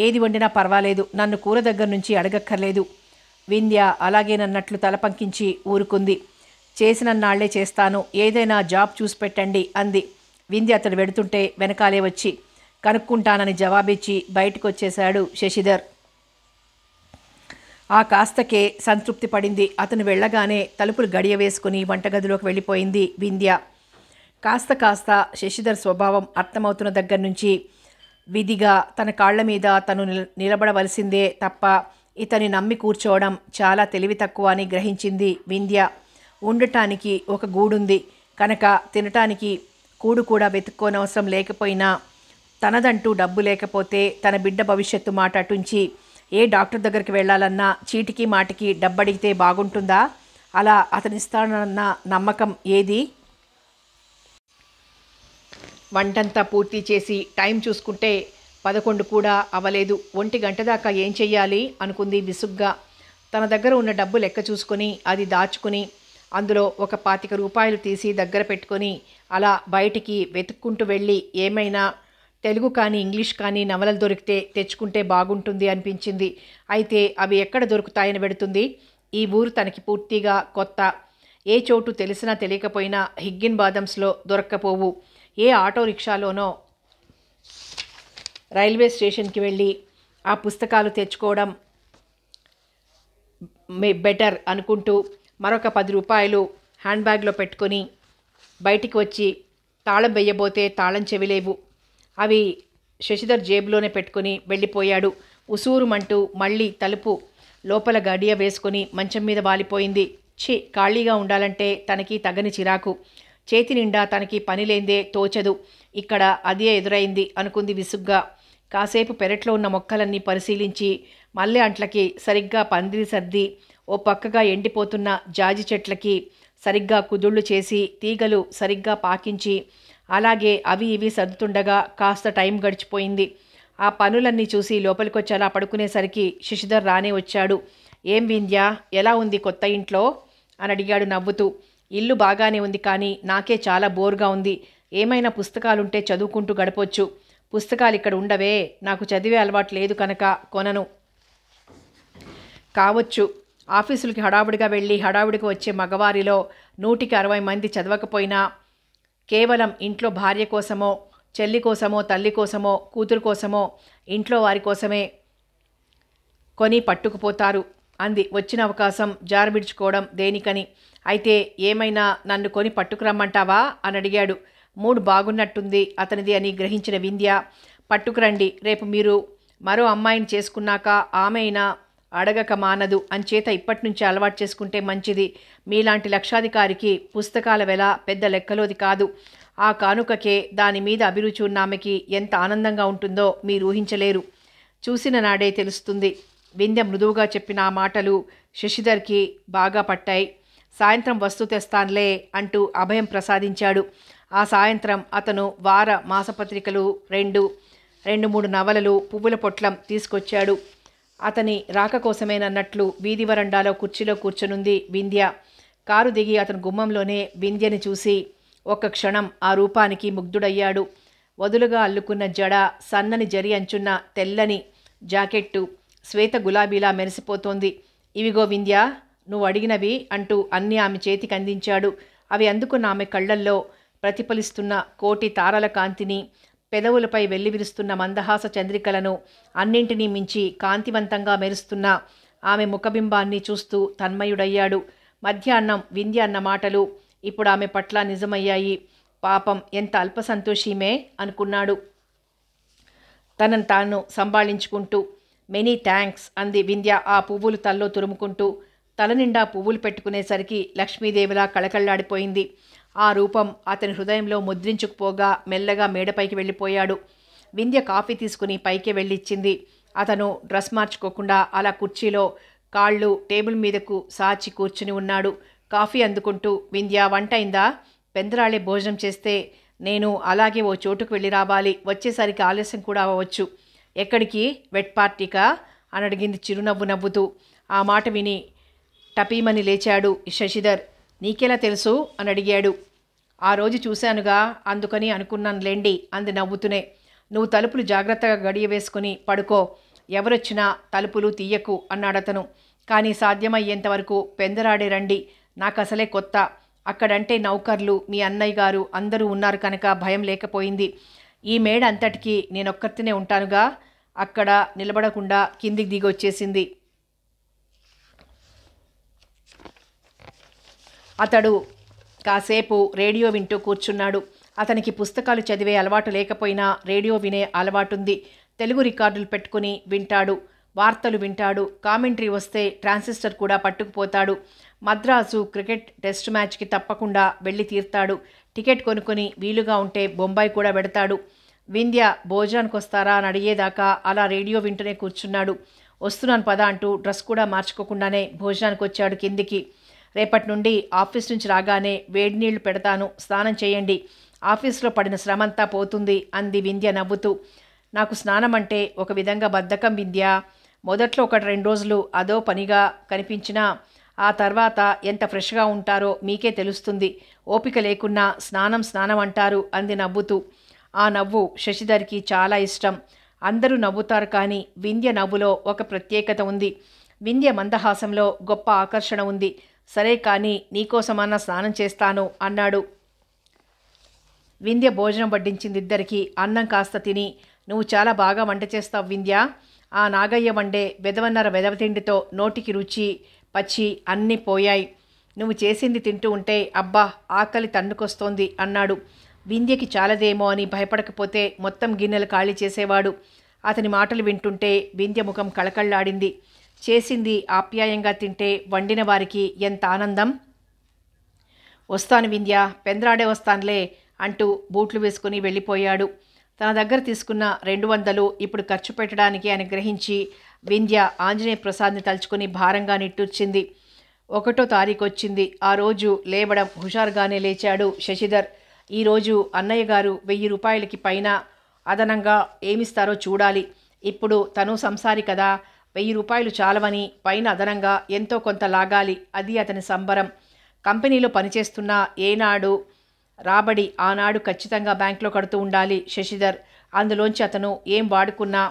ఏది వండినా పర్వాలేదు, నన్ను కూర దగ్గర నుంచి అడగక్కర్లేదు. వింధ్య అలాగేనన్నట్లు తల పంకించి ఊరుకుంది. చేసినన్నాళ్లే చేస్తాను, ఏదైనా జాబ్ చూసి పెట్టండి అంది. వింధ్య అతడు వెడుతుంటే వెనకాలే వచ్చి కనుక్కుంటానని జవాబిచ్చి బయటకు వచ్చేశాడు శశిధర్. ఆ కాస్తకే సంతృప్తి పడింది. అతను వెళ్ళగానే తలుపులు గడియ వేసుకుని వంటగదిలోకి వెళ్ళిపోయింది వింధ్య. కాస్త శశిధర్ స్వభావం అర్థమవుతున్న దగ్గర నుంచి విధిగా తన కాళ్ల మీద తను నిలబడవలసిందే తప్ప ఇతని నమ్మి కూర్చోవడం చాలా తెలివి తక్కువ అని గ్రహించింది వింధ్య. ఉండటానికి ఒక గూడుంది కనుక తినటానికి కూడు కూడా వెతుక్కోనవసరం లేకపోయినా, తనదంటూ డబ్బు లేకపోతే తన బిడ్డ భవిష్యత్తు మాట అటుంచి ఏ డాక్టర్ దగ్గరికి వెళ్ళాలన్నా చీటికి మాటికి డబ్బడిగితే బాగుంటుందా? అలా అతనిస్తానన్న నమ్మకం ఏది? వంటంతా పూర్తి చేసి టైం చూసుకుంటే 11 కూడా అవ్వలేదు. 1 గంట దాకా ఏం చెయ్యాలి అనుకుంది విసుగ్గా. తన దగ్గర ఉన్న డబ్బు లెక్క చూసుకొని అది దాచుకుని అందులో ఒక 25 రూపాయలు తీసి దగ్గర పెట్టుకొని అలా బయటికి వెతుక్కుంటూ వెళ్ళి ఏమైనా తెలుగు కానీ ఇంగ్లీష్ కానీ నవలలు దొరికితే తెచ్చుకుంటే బాగుంటుంది అనిపించింది. అయితే అవి ఎక్కడ దొరుకుతాయని వెడుతుంది. ఈ ఊరు తనకి పూర్తిగా కొత్త. ఏ చోటు తెలిసినా తెలియకపోయినా హిగ్గిన్ బాదమ్స్లో దొరక్కపోవు. ఏ ఆటో రిక్షాలోనో రైల్వే స్టేషన్కి వెళ్ళి ఆ పుస్తకాలు తెచ్చుకోవడం బెటర్ అనుకుంటూ మరొక 10 రూపాయలు హ్యాండ్ బ్యాగ్లో పెట్టుకొని బయటికి వచ్చి తాళం వెయ్యబోతే తాళం చెవిలేవు. అవి శశిధర్ జేబులోనే పెట్టుకుని వెళ్ళిపోయాడు. ఉసూరుమంటూ మళ్ళీ తలుపు లోపల గడియ వేసుకొని మంచం మీద వాలిపోయింది. ఖాళీగా ఉండాలంటే తనకి తగని చిరాకు. చేతి నిండా తనకి పని లేందే తోచదు. ఇక్కడ అదే ఎదురైంది అనుకుంది విసుగ్గా. కాసేపు పెరట్లో ఉన్న మొక్కలన్నీ పరిశీలించి మల్లె అంట్లకి సరిగ్గా పందిరి సర్ది ఓ పక్కగా ఎండిపోతున్న జాజి చెట్లకి సరిగ్గా కుదుళ్ళు చేసి తీగలు సరిగ్గా పాకించి అలాగే అవి ఇవి సర్దుతుండగా కాస్త టైం గడిచిపోయింది. ఆ పనులన్నీ చూసి లోపలికొచ్చి అలా పడుకునేసరికి శశిధర్ రానే వచ్చాడు. ఏం వింధ్య, ఎలా ఉంది కొత్త ఇంట్లో అని అడిగాడు నవ్వుతూ. ఇల్లు బాగానే ఉంది, కానీ నాకే చాలా బోర్గా ఉంది. ఏమైనా పుస్తకాలుంటే చదువుకుంటూ గడపొచ్చు. పుస్తకాలు ఇక్కడ ఉండవే, నాకు చదివే అలవాటు లేదు కనుక కొనను. కావచ్చు, ఆఫీసులకి హడావుడిగా వెళ్ళి హడావుడిగా వచ్చే మగవారిలో 100కి 60 మంది చదవకపోయినా కేవలం ఇంట్లో భార్య కోసమో చెల్లి కోసమో తల్లి కోసమో కూతురు కోసమో ఇంట్లో వారి కోసమే కొని పట్టుకుపోతారు అంది. వచ్చిన అవకాశం జారబిడ్చుకోవడం దేనికని. అయితే ఏమైనా నన్ను కొని పట్టుకురమ్మంటావా అని అడిగాడు. మూడ్ బాగున్నట్టుంది అతనిది అని గ్రహించిన వింధ్య, పట్టుకురండి, రేపు మీరు మరో అమ్మాయిని చేసుకున్నాక ఆమె అయినా అడగక మానదు, అంచేత ఇప్పటి నుంచి అలవాటు చేసుకుంటే మంచిది. మీలాంటి లక్షాధికారికి పుస్తకాల వెల పెద్ద లెక్కలోది కాదు. ఆ కానుకకే దాని మీద అభిరుచి ఉన్న ఆమెకి ఎంత ఆనందంగా ఉంటుందో మీరు ఊహించలేరు. చూసిన నాడే తెలుస్తుంది. వింధ్య మృదువుగా చెప్పిన ఆ మాటలు శశిధర్కి బాగా పట్టాయి. సాయంత్రం వస్తూ తెస్తాన్లే అంటూ అభయం ప్రసాదించాడు. ఆ సాయంత్రం అతను వార మాసపత్రికలు 2-3 నవలలు పువ్వుల పొట్లం తీసుకొచ్చాడు. అతని రాక కోసమేనన్నట్లు వీధి వరండాలో కుర్చీలో కూర్చునుంది వింధ్య. కారు దిగి అతను గుమ్మంలోనే వింధ్యని చూసి ఒక్క క్షణం ఆ రూపానికి ముగ్ధుడయ్యాడు. వదులుగా అల్లుకున్న జడ, సన్నని జరి అంచున్న తెల్లని జాకెట్టు శ్వేత గులాబీలా మెరిసిపోతోంది. ఇవిగో వింధ్య, నువ్వు అడిగినవి అంటూ అన్నీ ఆమె చేతికి అందించాడు. అవి అందుకున్న ఆమె కళ్ళల్లో ప్రతిఫలిస్తున్న కోటి తారల కాంతిని, పెదవులపై వెల్లివిరుస్తున్న మందహాస చంద్రికలను, అన్నింటినీ మించి కాంతివంతంగా మెరుస్తున్న ఆమె ముఖబింబాన్ని చూస్తూ తన్మయుడయ్యాడు. మధ్యాహ్నం వింధ్య అన్న మాటలు ఇప్పుడు ఆమె పట్ల నిజమయ్యాయి. పాపం, ఎంత అల్పసంతోషీమే అనుకున్నాడు తనను తాను సంభాళించుకుంటూ. మెనీ థ్యాంక్స్ అంది వింధ్య ఆ పువ్వులు తల్లో తురుముకుంటూ. తల నిండా పువ్వులు పెట్టుకునేసరికి లక్ష్మీదేవిలా కళకళ్లాడిపోయింది. ఆ రూపం అతని హృదయంలో ముద్రించుకుపోగా మెల్లగా మేడపైకి వెళ్ళిపోయాడు. వింధ్య కాఫీ తీసుకుని పైకి వెళ్ళిచ్చింది. అతను డ్రెస్ మార్చుకోకుండా అలా కుర్చీలో కాళ్ళు టేబుల్ మీదకు సాచి కూర్చుని ఉన్నాడు. కాఫీ అందుకుంటూ, వింధ్య, వంట అయిందా? పెందరాళే భోజనం చేస్తే నేను అలాగే ఓ చోటుకు వెళ్ళి రావాలి. వచ్చేసరికి ఆలస్యం కూడా అవ్వచ్చు. ఎక్కడికి? వెట్ పార్టీకా అని అడిగింది చిరునవ్వు నవ్వుతూ. ఆ మాట విని టపీమని లేచాడు శశిధర్. నీకెలా తెలుసు అని అడిగాడు. ఆ రోజు చూశానుగా, అందుకని అనుకున్నానులేండి అంది నవ్వుతూనే. నువ్వు తలుపులు జాగ్రత్తగా గడియ వేసుకుని పడుకో, ఎవరొచ్చినా తలుపులు తీయకు అన్నాడతను. కానీ సాధ్యమయ్యేంతవరకు పెందరాడే రండి, నాకు అసలే కొత్త. అక్కడంటే నౌకర్లు, మీ అన్నయ్య గారు అందరూ ఉన్నారు కనుక భయం లేకపోయింది. ఈ మేడ అంతటికీ నేనొక్కరితోనే ఉంటానుగా. అక్కడ నిలబడకుండా కిందికి దిగి వచ్చేసింది. అతడు కాసేపు రేడియో వింటూ కూర్చున్నాడు. అతనికి పుస్తకాలు చదివే అలవాటు లేకపోయినా రేడియో వినే అలవాటుంది. తెలుగు రికార్డులు పెట్టుకుని వింటాడు, వార్తలు వింటాడు. కామెంటరీ వస్తే ట్రాన్సిస్టర్ కూడా పట్టుకుపోతాడు. మద్రాసు క్రికెట్ టెస్ట్ మ్యాచ్కి తప్పకుండా వెళ్ళి తీర్తాడు. టికెట్ కొనుక్కొని వీలుగా ఉంటే బొంబాయి కూడా వెడతాడు. వింధ్య భోజనానికి వస్తారా అని అడిగేదాకా అలా రేడియో వింటూనే కూర్చున్నాడు. వస్తున్నాను పద అంటూ డ్రెస్ కూడా మార్చుకోకుండానే భోజనానికి వచ్చాడు కిందికి. రేపటి నుండి ఆఫీస్ నుంచి రాగానే వేడి నీళ్లు పెడతాను, స్నానం చేయండి. ఆఫీస్లో పడిన శ్రమంతా పోతుంది అంది వింధ్య నవ్వుతూ. నాకు స్నానం అంటే ఒక విధంగా బద్ధకం వింధ్య. మొదట్లో 1-2 రోజులు అదో పనిగా కనిపించినా ఆ తర్వాత ఎంత ఫ్రెష్గా ఉంటారో మీకే తెలుస్తుంది. ఓపిక లేకున్నా స్నానం స్నానం అంటారు అంది నవ్వుతూ. ఆ నవ్వు శశిధర్కి చాలా ఇష్టం. అందరూ నవ్వుతారు కానీ వింధ్య నవ్వులో ఒక ప్రత్యేకత ఉంది. వింధ్య మందహాసంలో గొప్ప ఆకర్షణ ఉంది. సరే కానీ నీకోసమన్నా స్నానం చేస్తాను అన్నాడు. వింధ్య భోజనం వడ్డించింది ఇద్దరికి. అన్నం కాస్త తిని, నువ్వు చాలా బాగా వంట చేస్తావు వింధ్య. ఆ నాగయ్య వండే వెదవన్నర వెదవతిండితో నోటికి రుచి పచ్చి అన్నీ పోయాయి. నువ్వు చేసింది తింటూ ఉంటే అబ్బా ఆకలి తన్నుకొస్తోంది అన్నాడు. వింధ్యకి చాలదేమో అని భయపడకపోతే మొత్తం గిన్నెలు ఖాళీ చేసేవాడు. అతని మాటలు వింటుంటే వింధ్య ముఖం కళకళ్లాడింది. చేసింది ఆప్యాయంగా తింటే వండిన వారికి ఎంత ఆనందం. వస్తాను వింధ్య, పెందరాడే వస్తానులే అంటూ బూట్లు వేసుకుని వెళ్ళిపోయాడు. తన దగ్గర తీసుకున్న 200 ఇప్పుడు ఖర్చు పెట్టడానికి ఆయన గ్రహించి వింధ్య ఆంజనేయ ప్రసాద్ని తలుచుకుని భారంగా నిట్టూర్చింది. 1వ తారీఖు వచ్చింది. ఆ రోజు లేవడం హుషారుగానే లేచాడు శశిధర్. ఈరోజు అన్నయ్య గారు 1000 రూపాయలకి పైన అదనంగా ఏమిస్తారో చూడాలి. ఇప్పుడు తను సంసారి కదా, 1000 రూపాయలు చాలవని పైన అదనంగా ఎంతో కొంత లాగాలి. అది అతని సంబరం. కంపెనీలో పనిచేస్తున్న ఏనాడు రాబడి ఆనాడు ఖచ్చితంగా బ్యాంకులో కడుతూ ఉండాలి శశిధర్. అందులోంచి అతను ఏం వాడుకున్నా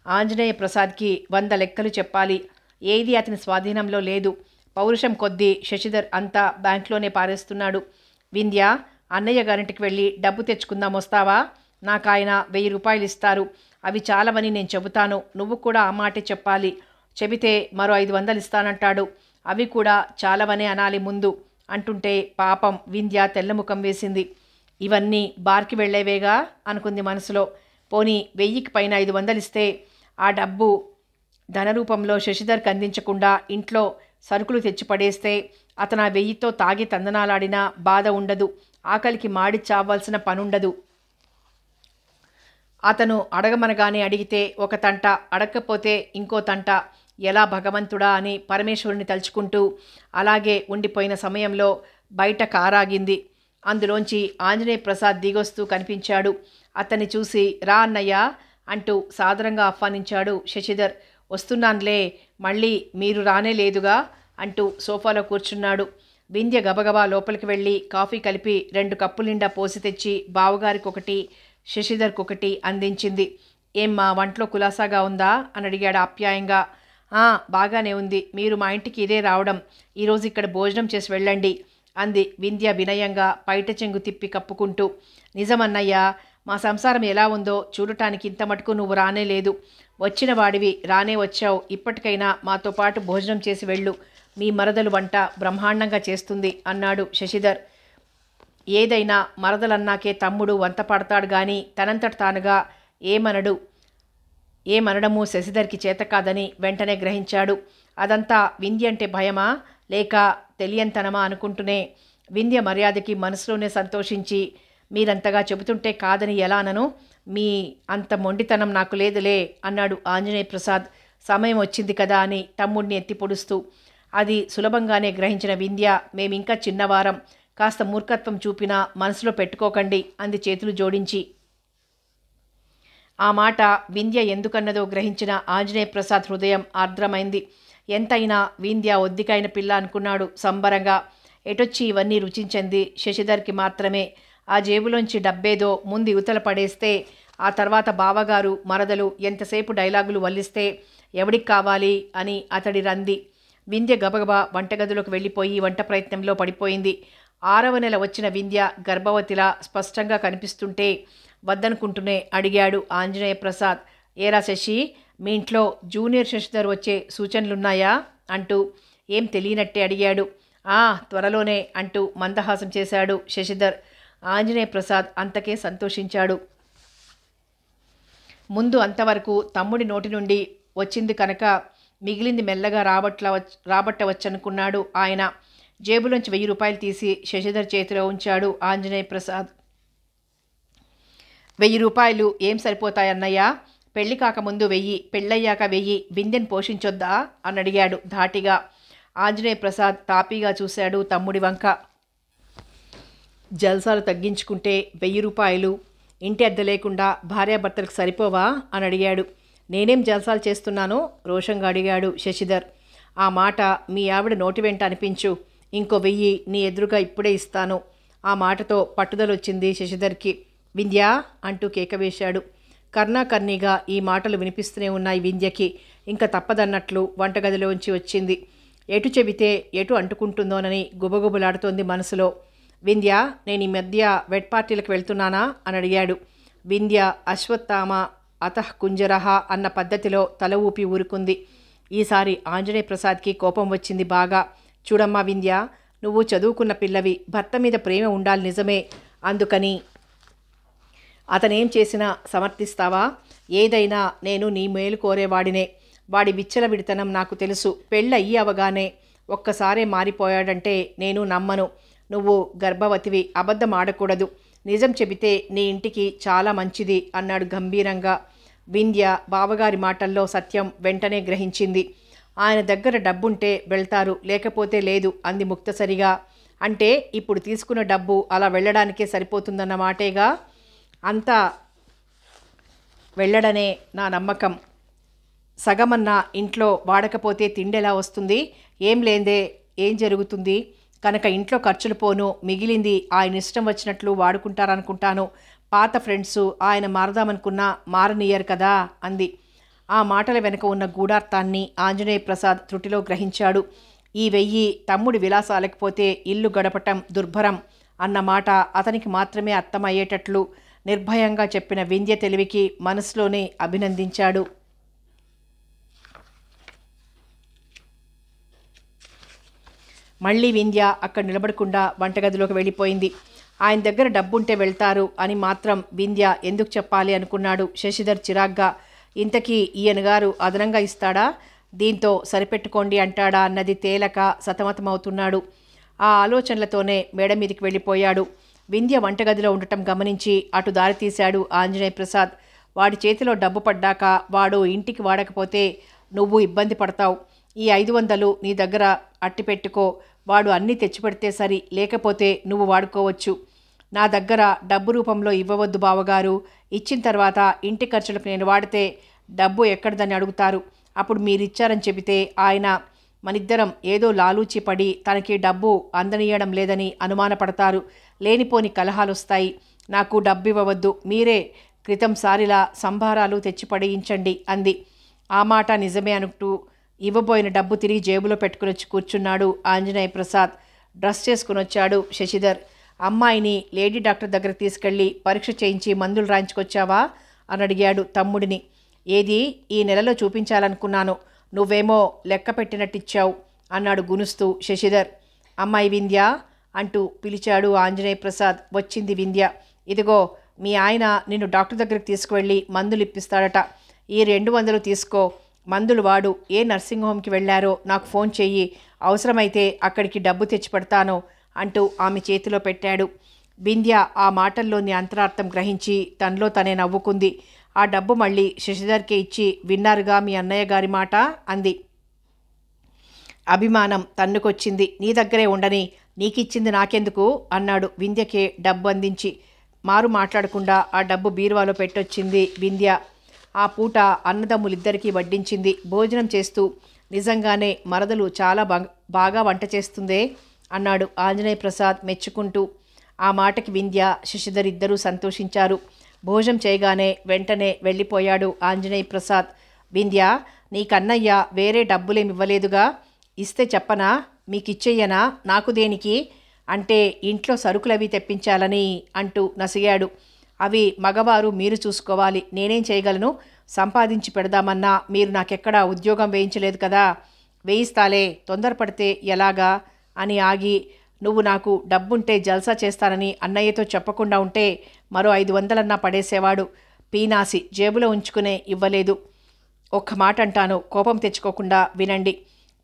ఆంజనేయ ప్రసాద్కి 100 లెక్కలు చెప్పాలి. ఏది అతని స్వాధీనంలో లేదు. పౌరుషం కొద్దీ శశిధర్ అంతా బ్యాంకులోనే పారేస్తున్నాడు. వింధ్య, అన్నయ్య గారింటికి వెళ్ళి డబ్బు తెచ్చుకుందాం, వస్తావా? నాకు ఆయన 1000 రూపాయలు ఇస్తారు. అవి చాలవని నేను చెబుతాను. నువ్వు కూడా ఆ మాటే చెప్పాలి. చెబితే మరో 500 ఇస్తానంటాడు. అవి కూడా చాలవనే అనాలి ముందు అంటుంటే పాపం వింధ్య తెల్లముఖం వేసింది. ఇవన్నీ బార్కి వెళ్ళేవేగా అనుకుంది మనసులో. పోనీ 1000కి పైన 500 ఇస్తే ఆ డబ్బు ధనరూపంలో శశిధర్కి అందించకుండా ఇంట్లో సరుకులు తెచ్చి పడేస్తే అతను ఆ 1000తో తాగి తందనాలాడినా బాధ ఉండదు. ఆకలికి మాడి చావాల్సిన పనుండదు. అతను అడగమనగానే అడిగితే ఒక తంట, అడగకపోతే ఇంకో తంట. ఎలా భగవంతుడా అని పరమేశ్వరుని తలుచుకుంటూ అలాగే ఉండిపోయిన సమయంలో బయట కారాగింది. అందులోంచి ఆంజనేయ ప్రసాద్ దిగొస్తూ కనిపించాడు. అతన్ని చూసి రా అన్నయ్య అంటూ సాదరంగా ఆహ్వానించాడు శశిధర్. వస్తున్నానులే, మళ్ళీ మీరు రానే లేదుగా అంటూ సోఫాలో కూర్చున్నాడు. వింధ్య గబగబా లోపలికి వెళ్ళి కాఫీ కలిపి 2 కప్పుల నిండా పోసి తెచ్చి బావగారికొకటి శశిధర్కొకటి అందించింది. ఏమ్మా వంటలో కులాసాగా ఉందా అని అడిగాడు ఆప్యాయంగా. బాగానే ఉంది. మీరు మా ఇంటికి ఇదే రావడం. ఈరోజు ఇక్కడ భోజనం చేసి వెళ్ళండి అంది వింధ్య వినయంగా పైట చెంగు తిప్పి కప్పుకుంటూ. నిజమన్నయ్యా, మా సంసారం ఎలా ఉందో చూడటానికి ఇంత మటుకు నువ్వు రానే లేదు. వచ్చిన వాడివి రానే వచ్చావు. ఇప్పటికైనా మాతో పాటు భోజనం చేసి వెళ్ళు. మీ మరదలు వంట బ్రహ్మాండంగా చేస్తుంది అన్నాడు శశిధర్. ఏదైనా మరదలన్నాకే తమ్ముడు వంత పడతాడు గాని తనంతట తానుగా ఏమనడము శశిధర్కి చేత కాదని వెంటనే గ్రహించాడు. అదంతా వింధ్య అంటే భయమా లేక తెలియంతనమా అనుకుంటూనే వింధ్య మర్యాదకి మనసులోనే సంతోషించి, మీరంతగా చెబుతుంటే కాదని ఎలానను, మీ అంత మొండితనం నాకు లేదులే అన్నాడు ఆంజనేయ ప్రసాద్. సమయం వచ్చింది కదా అని తమ్ముడిని ఎత్తి పొడుస్తూ. అది సులభంగానే గ్రహించిన వింధ్య, మేమింకా చిన్నవారం, కాస్త మూర్ఖత్వం చూపినా మనసులో పెట్టుకోకండి అంది చేతులు జోడించి. ఆ మాట వింధ్య ఎందుకన్నదో గ్రహించిన ఆంజనేయ ప్రసాద్ హృదయం ఆర్ద్రమైంది. ఎంతైనా వింధ్య ఒద్దికైన పిల్ల అనుకున్నాడు సంబరంగా. ఎటొచ్చి ఇవన్నీ రుచించింది శశిధర్కి మాత్రమే. ఆ జేబులోంచి డబ్బేదో ముందు యువతల పడేస్తే ఆ తర్వాత బావగారు మరదలు ఎంతసేపు డైలాగులు వల్లిస్తే ఎవడికి కావాలి అని అతడి రంది. వింధ్య గబగబా వంటగదిలోకి వెళ్ళిపోయి వంట ప్రయత్నంలో పడిపోయింది. 6వ నెల వచ్చిన వింధ్య గర్భవతిలా స్పష్టంగా కనిపిస్తుంటే వద్దనుకుంటూనే అడిగాడు ఆంజనేయ ప్రసాద్. ఏరా శశి, మీ ఇంట్లో జూనియర్ శశిధర్ వచ్చే సూచనలున్నాయా అంటూ ఏం తెలియనట్టే అడిగాడు. త్వరలోనే అంటూ మందహాసం చేశాడు శశిధర్. ఆంజనేయ ప్రసాద్ అంతకే సంతోషించాడు. ముందు అంతవరకు తమ్ముడి నోటి నుండి వచ్చింది కనుక మిగిలింది మెల్లగా రాబట్టవచ్చనుకున్నాడు ఆయన. జేబులోంచి 1000 రూపాయలు తీసి శశిధర్ చేతిలో ఉంచాడు ఆంజనేయ ప్రసాద్. 1000 రూపాయలు ఏం సరిపోతాయన్నయ్యా? పెళ్లి కాకముందు 1000, పెళ్ళయ్యాక 1000 వింధ్యను పోషించొద్దా అని అడిగాడు ధాటిగా. ఆంజనేయ ప్రసాద్ తాపీగా చూశాడు తమ్ముడి వంక. జల్సాలు తగ్గించుకుంటే 1000 రూపాయలు ఇంటి అద్దె లేకుండా భార్యాభర్తలకు సరిపోవా అని అడిగాడు. నేనేం జల్సాలు చేస్తున్నానో రోషంగా అడిగాడు శశిధర్. ఆ మాట మీ ఆవిడ నోటి వెంట అనిపించు. ఇంకో 1000 నీ ఎదురుగా ఇప్పుడే ఇస్తాను. ఆ మాటతో పట్టుదలొచ్చింది శశిధర్కి. వింధ్యా అంటూ కేక వేశాడు. కర్ణాకర్ణిగా ఈ మాటలు వినిపిస్తూనే ఉన్నాయి వింధ్యకి. ఇంకా తప్పదన్నట్లు వంటగదిలోంచి వచ్చింది. ఎటు చెబితే ఎటు అంటుకుంటుందోనని గుబగుబలాడుతోంది మనసులో. వింధ్య, నేను ఈ మధ్య వెట్ పార్టీలకు వెళ్తున్నానా అని అడిగాడు. వింధ్య అశ్వత్థామ అతః కుంజరహ అన్న పద్ధతిలో తల ఊపి ఊరుకుంది. ఈసారి ఆంజనేయ ప్రసాద్కి కోపం వచ్చింది బాగా. చూడమ్మా వింధ్య, నువ్వు చదువుకున్న పిల్లవి, భర్త మీద ప్రేమ ఉండాలి నిజమే. అందుకని అతనేం చేసినా సమర్థిస్తావా? ఏదైనా నేను నీ మేలు కోరేవాడినే. వాడి విచ్చలవిడితనం నాకు తెలుసు. పెళ్ళయ్యి అవగానే ఒక్కసారే మారిపోయాడంటే నేను నమ్మను. నువ్వు గర్భవతివి, అబద్ధం ఆడకూడదు. నిజం చెబితే నీ ఇంటికి చాలా మంచిది అన్నాడు గంభీరంగా. వింధ్య బావగారి మాటల్లో సత్యం వెంటనే గ్రహించింది. ఆయన దగ్గర డబ్బుంటే వెళ్తారు, లేకపోతే లేదు అంది ముక్తసరిగా. అంటే ఇప్పుడు తీసుకున్న డబ్బు అలా వెళ్ళడానికే సరిపోతుందన్న మాటేగా? అంతా వెళ్ళడనే నా నమ్మకం. సగమన్నా ఇంట్లో వాడకపోతే తిండెలా వస్తుంది? ఏం లేదే ఏం జరుగుతుంది? కనుక ఇంట్లో ఖర్చులు పోను, మిగిలింది ఆయన ఇష్టం వచ్చినట్లు వాడుకుంటారనుకుంటాను. పాత ఫ్రెండ్సు ఆయన మారదామనుకున్నా మారనియ్యరు కదా అంది. ఆ మాటల వెనుక ఉన్న గూఢార్థాన్ని ఆంజనేయ ప్రసాద్ త్రుటిలో గ్రహించాడు. ఈ 1000 తమ్ముడి విలాసాలకపోతే ఇల్లు గడపటం దుర్భరం అన్న మాట అతనికి మాత్రమే అర్థమయ్యేటట్లు నిర్భయంగా చెప్పిన వింధ్య తెలివికి మనసులోనే అభినందించాడు. మళ్ళీ వింధ్య అక్కడ నిలబడకుండా వంటగదిలోకి వెళ్ళిపోయింది. ఆయన దగ్గర డబ్బుంటే వెళ్తారు అని మాత్రం వింధ్య ఎందుకు చెప్పాలి అనుకున్నాడు శశిధర్ చిరాగ్గా. ఇంతకీ ఈయనగారు అదనంగా ఇస్తాడా? దీంతో సరిపెట్టుకోండి అంటాడా అన్నది తేలక సతమతమవుతున్నాడు. ఆ ఆలోచనలతోనే మేడ మీదికి వెళ్ళిపోయాడు. వింధ్య వంటగదిలో ఉండటం గమనించి అటు దారి తీశాడు ఆంజనేయ ప్రసాద్. వాడి చేతిలో డబ్బు పడ్డాక వాడు ఇంటికి వాడకపోతే నువ్వు ఇబ్బంది పడతావు. ఈ 500 నీ దగ్గర అట్టి పెట్టుకో. వాడు అన్నీ తెచ్చిపెడితే సరి, లేకపోతే నువ్వు వాడుకోవచ్చు. నా దగ్గర డబ్బు రూపంలో ఇవ్వవద్దు బావగారు. ఇచ్చిన తర్వాత ఇంటి ఖర్చులకు నేను వాడితే డబ్బు ఎక్కడదని అడుగుతారు. అప్పుడు మీరిచ్చారని చెబితే ఆయన మనిద్దరం ఏదో లాలూచి పడి తనకి డబ్బు అందనీయడం లేదని అనుమానపడతారు. లేనిపోని కలహాలొస్తాయి. నాకు డబ్బు ఇవ్వవద్దు, మీరే క్రితం సారిలా సంభారాలు తెచ్చి పడేయించండి అంది. ఆ మాట నిజమే అనుకుంటూ ఇవ్వబోయిన డబ్బు తిరిగి జేబులో పెట్టుకుని వచ్చి కూర్చున్నాడు ఆంజనేయ ప్రసాద్. డ్రెస్ చేసుకుని వచ్చాడు శశిధర్. అమ్మాయిని లేడీ డాక్టర్ దగ్గరికి తీసుకెళ్ళి పరీక్ష చేయించి మందులు రాయించుకొచ్చావా అని అడిగాడు తమ్ముడిని. ఏది ఈ నెలలో చూపించాలనుకున్నాను, నువ్వేమో లెక్క పెట్టినట్టిచ్చావు అన్నాడు గునుస్తూ శశిధర్. అమ్మాయి వింధ్య అంటూ పిలిచాడు ఆంజనేయ ప్రసాద్. వచ్చింది వింధ్య. ఇదిగో మీ ఆయన నిన్ను డాక్టర్ దగ్గరికి తీసుకువెళ్ళి మందులు ఇప్పిస్తాడట. ఈ 200 తీసుకో, మందులు వాడు. ఏ నర్సింగ్ హోమ్కి వెళ్ళారో నాకు ఫోన్ చెయ్యి, అవసరమైతే అక్కడికి డబ్బు తెచ్చి పెడతాను అంటూ ఆమె చేతిలో పెట్టాడు. వింధ్య ఆ మాటల్లోని అంతరార్థం గ్రహించి తనలో తనే నవ్వుకుంది. ఆ డబ్బు మళ్ళీ శశిధర్కే ఇచ్చి, విన్నారుగా మీ అన్నయ్య గారి మాట అంది. అభిమానం తన్నుకొచ్చింది. నీ దగ్గరే ఉండని, నీకిచ్చింది నాకెందుకు అన్నాడు వింధ్యకే డబ్బు అందించి. మారు మాట్లాడకుండా ఆ డబ్బు బీరువాలో పెట్టొచ్చింది వింధ్య. ఆ పూట అన్నదమ్ములిద్దరికీ వడ్డించింది. భోజనం చేస్తూ, నిజంగానే మరదలు చాలా బాగా వంట చేస్తుందే అన్నాడు ఆంజనేయ ప్రసాద్ మెచ్చుకుంటూ. ఆ మాటకి వింధ్య శశిధర్ ఇద్దరూ సంతోషించారు. భోజనం చేయగానే వెంటనే వెళ్ళిపోయాడు ఆంజనేయ ప్రసాద్. వింధ్య, నీకన్నయ్య వేరే డబ్బులేమి ఇవ్వలేదుగా? ఇస్తే చెప్పనా? మీకిచ్చేయనా? నాకు దేనికి? అంటే ఇంట్లో సరుకులవి తెప్పించాలని అంటూ నసిగాడు. అవి మగవారు మీరు చూసుకోవాలి, నేనేం చేయగలను? సంపాదించి పెడదామన్నా మీరు నాకెక్కడా ఉద్యోగం వేయించలేదు కదా. వేయిస్తాలే, తొందరపడితే ఎలాగా అని ఆగి, నువ్వు నాకు డబ్బుంటే జల్సా చేస్తానని అన్నయ్యతో చెప్పకుండా ఉంటే మరో 500 పడేసేవాడు. పీనాసి జేబులో ఉంచుకునే ఇవ్వలేదు. ఒక్క మాట అంటాను, కోపం తెచ్చుకోకుండా వినండి.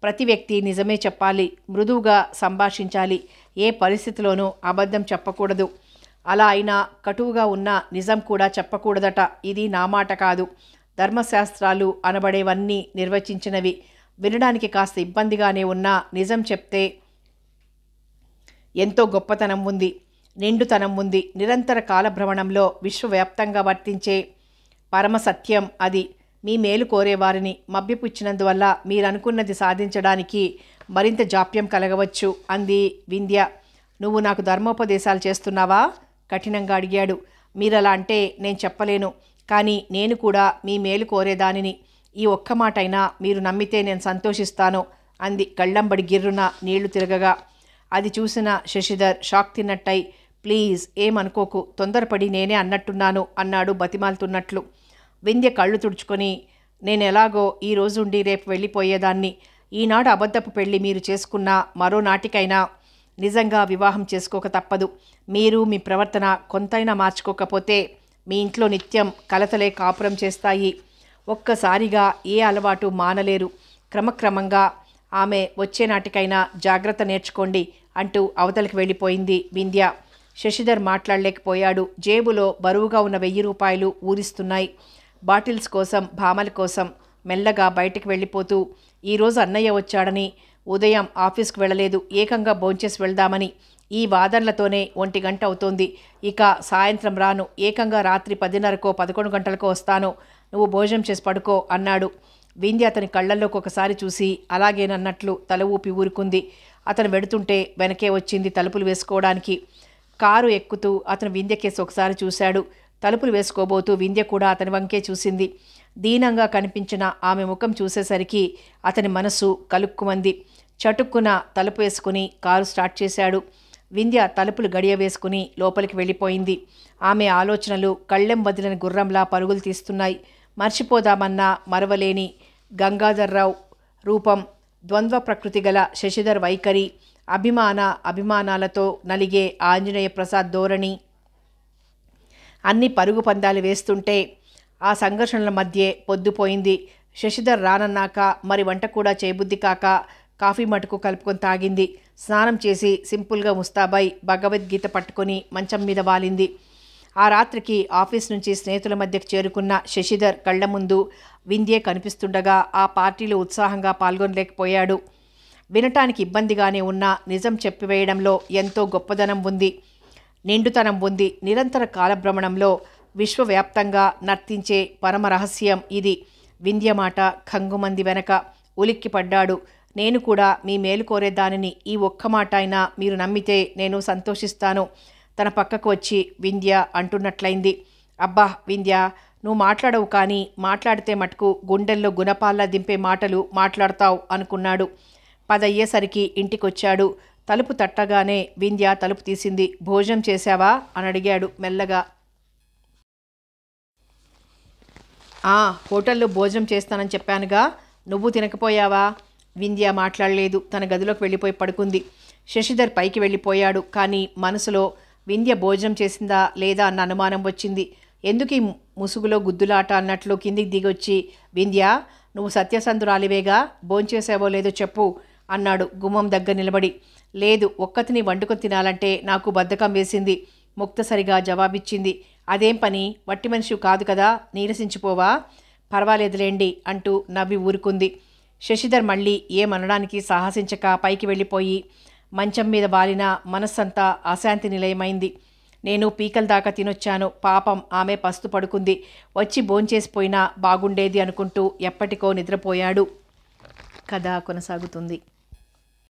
ప్రతి వ్యక్తి నిజమే చెప్పాలి, మృదువుగా సంభాషించాలి. ఏ పరిస్థితిలోనూ అబద్ధం చెప్పకూడదు. అలా అయినా కటువుగా ఉన్న నిజం కూడా చెప్పకూడదట. ఇది నా మాట కాదు, ధర్మశాస్త్రాలు అనబడేవన్నీ నిర్వచించినవి. వినడానికి కాస్త ఇబ్బందిగానే ఉన్నా నిజం చెప్తే ఎంతో గొప్పతనం ఉంది, నిండుతనం ఉంది. నిరంతర కాలభ్రమణంలో విశ్వవ్యాప్తంగా వర్తించే పరమసత్యం అది. మీ మేలు కోరేవారిని మభ్యపుచ్చినందువల్ల మీరనుకున్నది సాధించడానికి మరింత జాప్యం కలగవచ్చు అంది వింధ్య. నువ్వు నాకు ధర్మోపదేశాలు చేస్తున్నావా? కఠినంగా అడిగాడు. మీరలా అంటే నేను చెప్పలేను, కానీ నేను కూడా మీ మేలు కోరేదానిని. ఈ ఒక్క మాటైనా మీరు నమ్మితే నేను సంతోషిస్తాను అంది కళ్ళంబడి గిర్రున నీళ్లు తిరగగా. అది చూసిన శశిధర్ షాక్ తిన్నట్టయి, ప్లీజ్ ఏమనుకోకు, తొందరపడి నేనే అన్నట్టున్నాను అన్నాడు బతిమాలుతున్నట్లు. వింధ్య కళ్ళు తుడుచుకొని, నేనెలాగో ఈ రోజుండి రేపు వెళ్ళిపోయేదాన్ని. ఈనాడు అబద్ధపు పెళ్లి మీరు చేసుకున్న మరో నాటికైనా నిజంగా వివాహం చేసుకోక తప్పదు. మీరు మీ ప్రవర్తన కొంతైనా మార్చుకోకపోతే మీ ఇంట్లో నిత్యం కలతలే కాపురం చేస్తాయి. ఒక్కసారిగా ఏ అలవాటు మానలేరు. క్రమక్రమంగా ఆమె వచ్చే నాటికైనా జాగ్రత్త నేర్చుకోండి అంటూ అవతలికి వెళ్ళిపోయింది వింధ్య. శశిధర్ మాట్లాడలేకపోయాడు. జేబులో బరువుగా ఉన్న 1000 రూపాయలు ఊరిస్తున్నాయి. బాటిల్స్ కోసం, భామల కోసం మెల్లగా బయటికి వెళ్ళిపోతూ, ఈరోజు అన్నయ్య వచ్చాడని, ఉదయం ఆఫీస్కి వెళ్ళలేదు, ఏకంగా భోంచేసి వెళ్దామని, ఈ వాదనలతోనే 1 గంట అవుతోంది. ఇక సాయంత్రం రాను, ఏకంగా రాత్రి 10:30కో 11 గంటలకో వస్తాను. నువ్వు భోజనం చేసి పడుకో అన్నాడు. వింధ్య అతని కళ్ళల్లోకి ఒకసారి చూసి అలాగేనన్నట్లు తల ఊపి ఊరుకుంది. అతను వెడుతుంటే వెనకే వచ్చింది తలుపులు వేసుకోవడానికి. కారు ఎక్కుతూ అతను వింధ్య కేసు ఒకసారి చూశాడు. తలుపులు వేసుకోబోతూ వింధ్య కూడా అతని వంకే చూసింది. దీనంగా కనిపించిన ఆమె ముఖం చూసేసరికి అతని మనసు కలుక్కుమంది. చటుక్కున తలుపు వేసుకుని కారు స్టార్ట్ చేశాడు. వింధ్య తలుపులు గడియ వేసుకుని లోపలికి వెళ్ళిపోయింది. ఆమె ఆలోచనలు కళ్ళెం వదిలిన గుర్రంలా పరుగులు తీస్తున్నాయి. మర్చిపోదామన్నా మరవలేని గంగాధర్రావు రూపం, ద్వంద్వ ప్రకృతి గల శశిధర్ వైఖరి, అభిమానాలతో నలిగే ఆంజనేయ ప్రసాద్ ధోరణి అన్ని పరుగు పందాలు వేస్తుంటే ఆ సంఘర్షణల మధ్యే పొద్దుపోయింది. శశిధర్ రానన్నాక మరి వంట కూడా చేయబుద్ధి కాక కాఫీ మటుకు కలుపుకొని తాగింది. స్నానం చేసి సింపుల్గా ముస్తాబై భగవద్గీత పట్టుకొని మంచం మీద వాలింది. ఆ రాత్రికి ఆఫీస్ నుంచి స్నేహితుల మధ్యకు చేరుకున్న శశిధర్ కళ్ల ముందు వింధ్యే కనిపిస్తుండగా ఆ పార్టీలో ఉత్సాహంగా పాల్గొనలేకపోయాడు. వినటానికి ఇబ్బందిగానే ఉన్నా నిజం చెప్పివేయడంలో ఎంతో గొప్పదనం ఉంది, నిండుతనం ఉంది. నిరంతర కాలభ్రమణంలో విశ్వవ్యాప్తంగా నర్తించే పరమ రహస్యం ఇది. వింధ్య మాట ఖంగుమంది వెనక ఉలిక్కిపడ్డాడు. నేను కూడా మీ మేలు కోరేదానిని. ఈ ఒక్క మాట అయినా మీరు నమ్మితే నేను సంతోషిస్తాను. తన పక్కకు వచ్చి వింధ్య అంటున్నట్లయింది. అబ్బా వింధ్య, నువ్వు మాట్లాడవు, కానీ మాట్లాడితే మటుకు గుండెల్లో గుణపాల్లా దింపే మాటలు మాట్లాడతావు అనుకున్నాడు. 10 అయ్యేసరికి ఇంటికొచ్చాడు. తలుపు తట్టగానే వింధ్య తలుపు తీసింది. భోజనం చేశావా అని అడిగాడు మెల్లగా. హోటల్లో భోజనం చేస్తానని చెప్పానుగా, నువ్వు తినకపోయావా? వింధ్య మాట్లాడలేదు. తన గదిలోకి వెళ్ళిపోయి పడుకుంది. శశిధర్ పైకి వెళ్ళిపోయాడు. కానీ మనసులో వింధ్య భోజనం చేసిందా లేదా అన్న అనుమానం వచ్చింది. ఎందుకు ఈ ముసుగులో గుద్దులాట అన్నట్లు కిందికి దిగొచ్చి, వింధ్య, నువ్వు సత్యసంధురాలివేగా, భోంచేసావో లేదో చెప్పు అన్నాడు గుమ్మం దగ్గర నిలబడి. లేదు, ఒక్కతిని వండుకొని తినాలంటే నాకు బద్ధకం వేసింది ముక్తసరిగా జవాబిచ్చింది. అదేం పని, వట్టి మనిషి కాదు కదా, నీరసించిపోవా? పర్వాలేదులేండి అంటూ నవ్వి ఊరుకుంది. శశిధర్ మళ్ళీ ఏమనడానికి సాహసించక పైకి వెళ్ళిపోయి మంచం మీద వాలిన మనస్సంతా అశాంతి నిలయమైంది. నేను పీకల దాకా తినొచ్చాను, పాపం ఆమె పస్తు పడుకుంది, వచ్చి భోంచేసిపోయినా బాగుండేది అనుకుంటూ ఎప్పటికో నిద్రపోయాడు. కథ కొనసాగుతుంది.